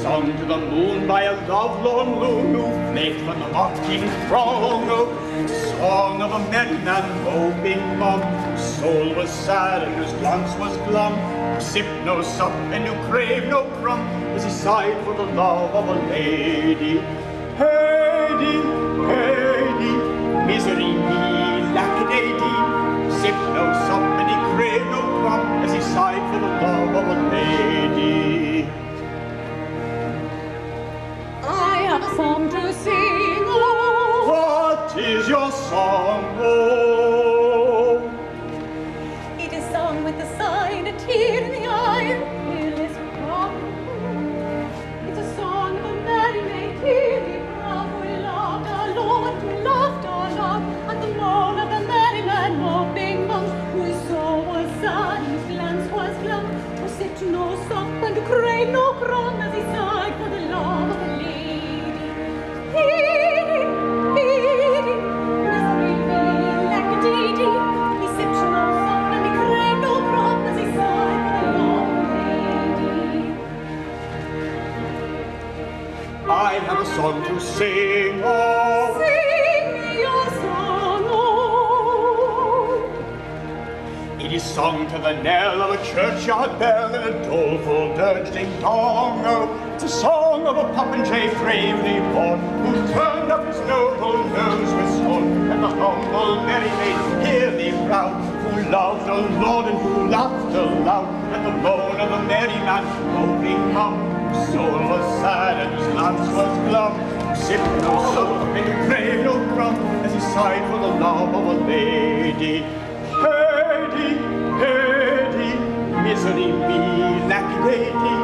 sung to the moon by a lovelorn loon who fled from the mocking throng. A song of a merry man moping mum, whose soul was sad and whose glance was glum, who sipped no sup and who craved no crumb, as he sighed for the love of a lady. Heidi, Heidi, misery me, lackadaisy, sipped no sup and he craved no crumb, as he sighed for the love of a lady. I have a song to sing, oh. What is your song, oh? It is sung with a sigh and a tear in the eye, and fearless prop. It's a song of a merry maid, tearly prop, who loved our Lord, who loved our love, and the moan of a merry man moping mum, whose soul was sad and whose glance was glum, who sipped no sup and who craved no crumb, as he sighed for the love of a lady. Heedy, heedy, misery me, lackadaisy, he sipped no sup and he craved no crumb, as he sighed for the love of a lady. I have a song to sing, oh. Sing me your song, oh. It is sung to the knell of a churchyard bell and a doleful dirge ding-dong, oh. It's a song of a popinjay bravely born, who turned up his noble nose with scorn, and the humble merry maid dearly proud, who loved a lord and who laughed aloud, and the moan of a merry man moping mum, whose soul was sad and whose glance was glum, who sipped no sup and who craved no crumb, as he sighed for the love of a lady. Heidi, Heidi, misery me, lackadaisy,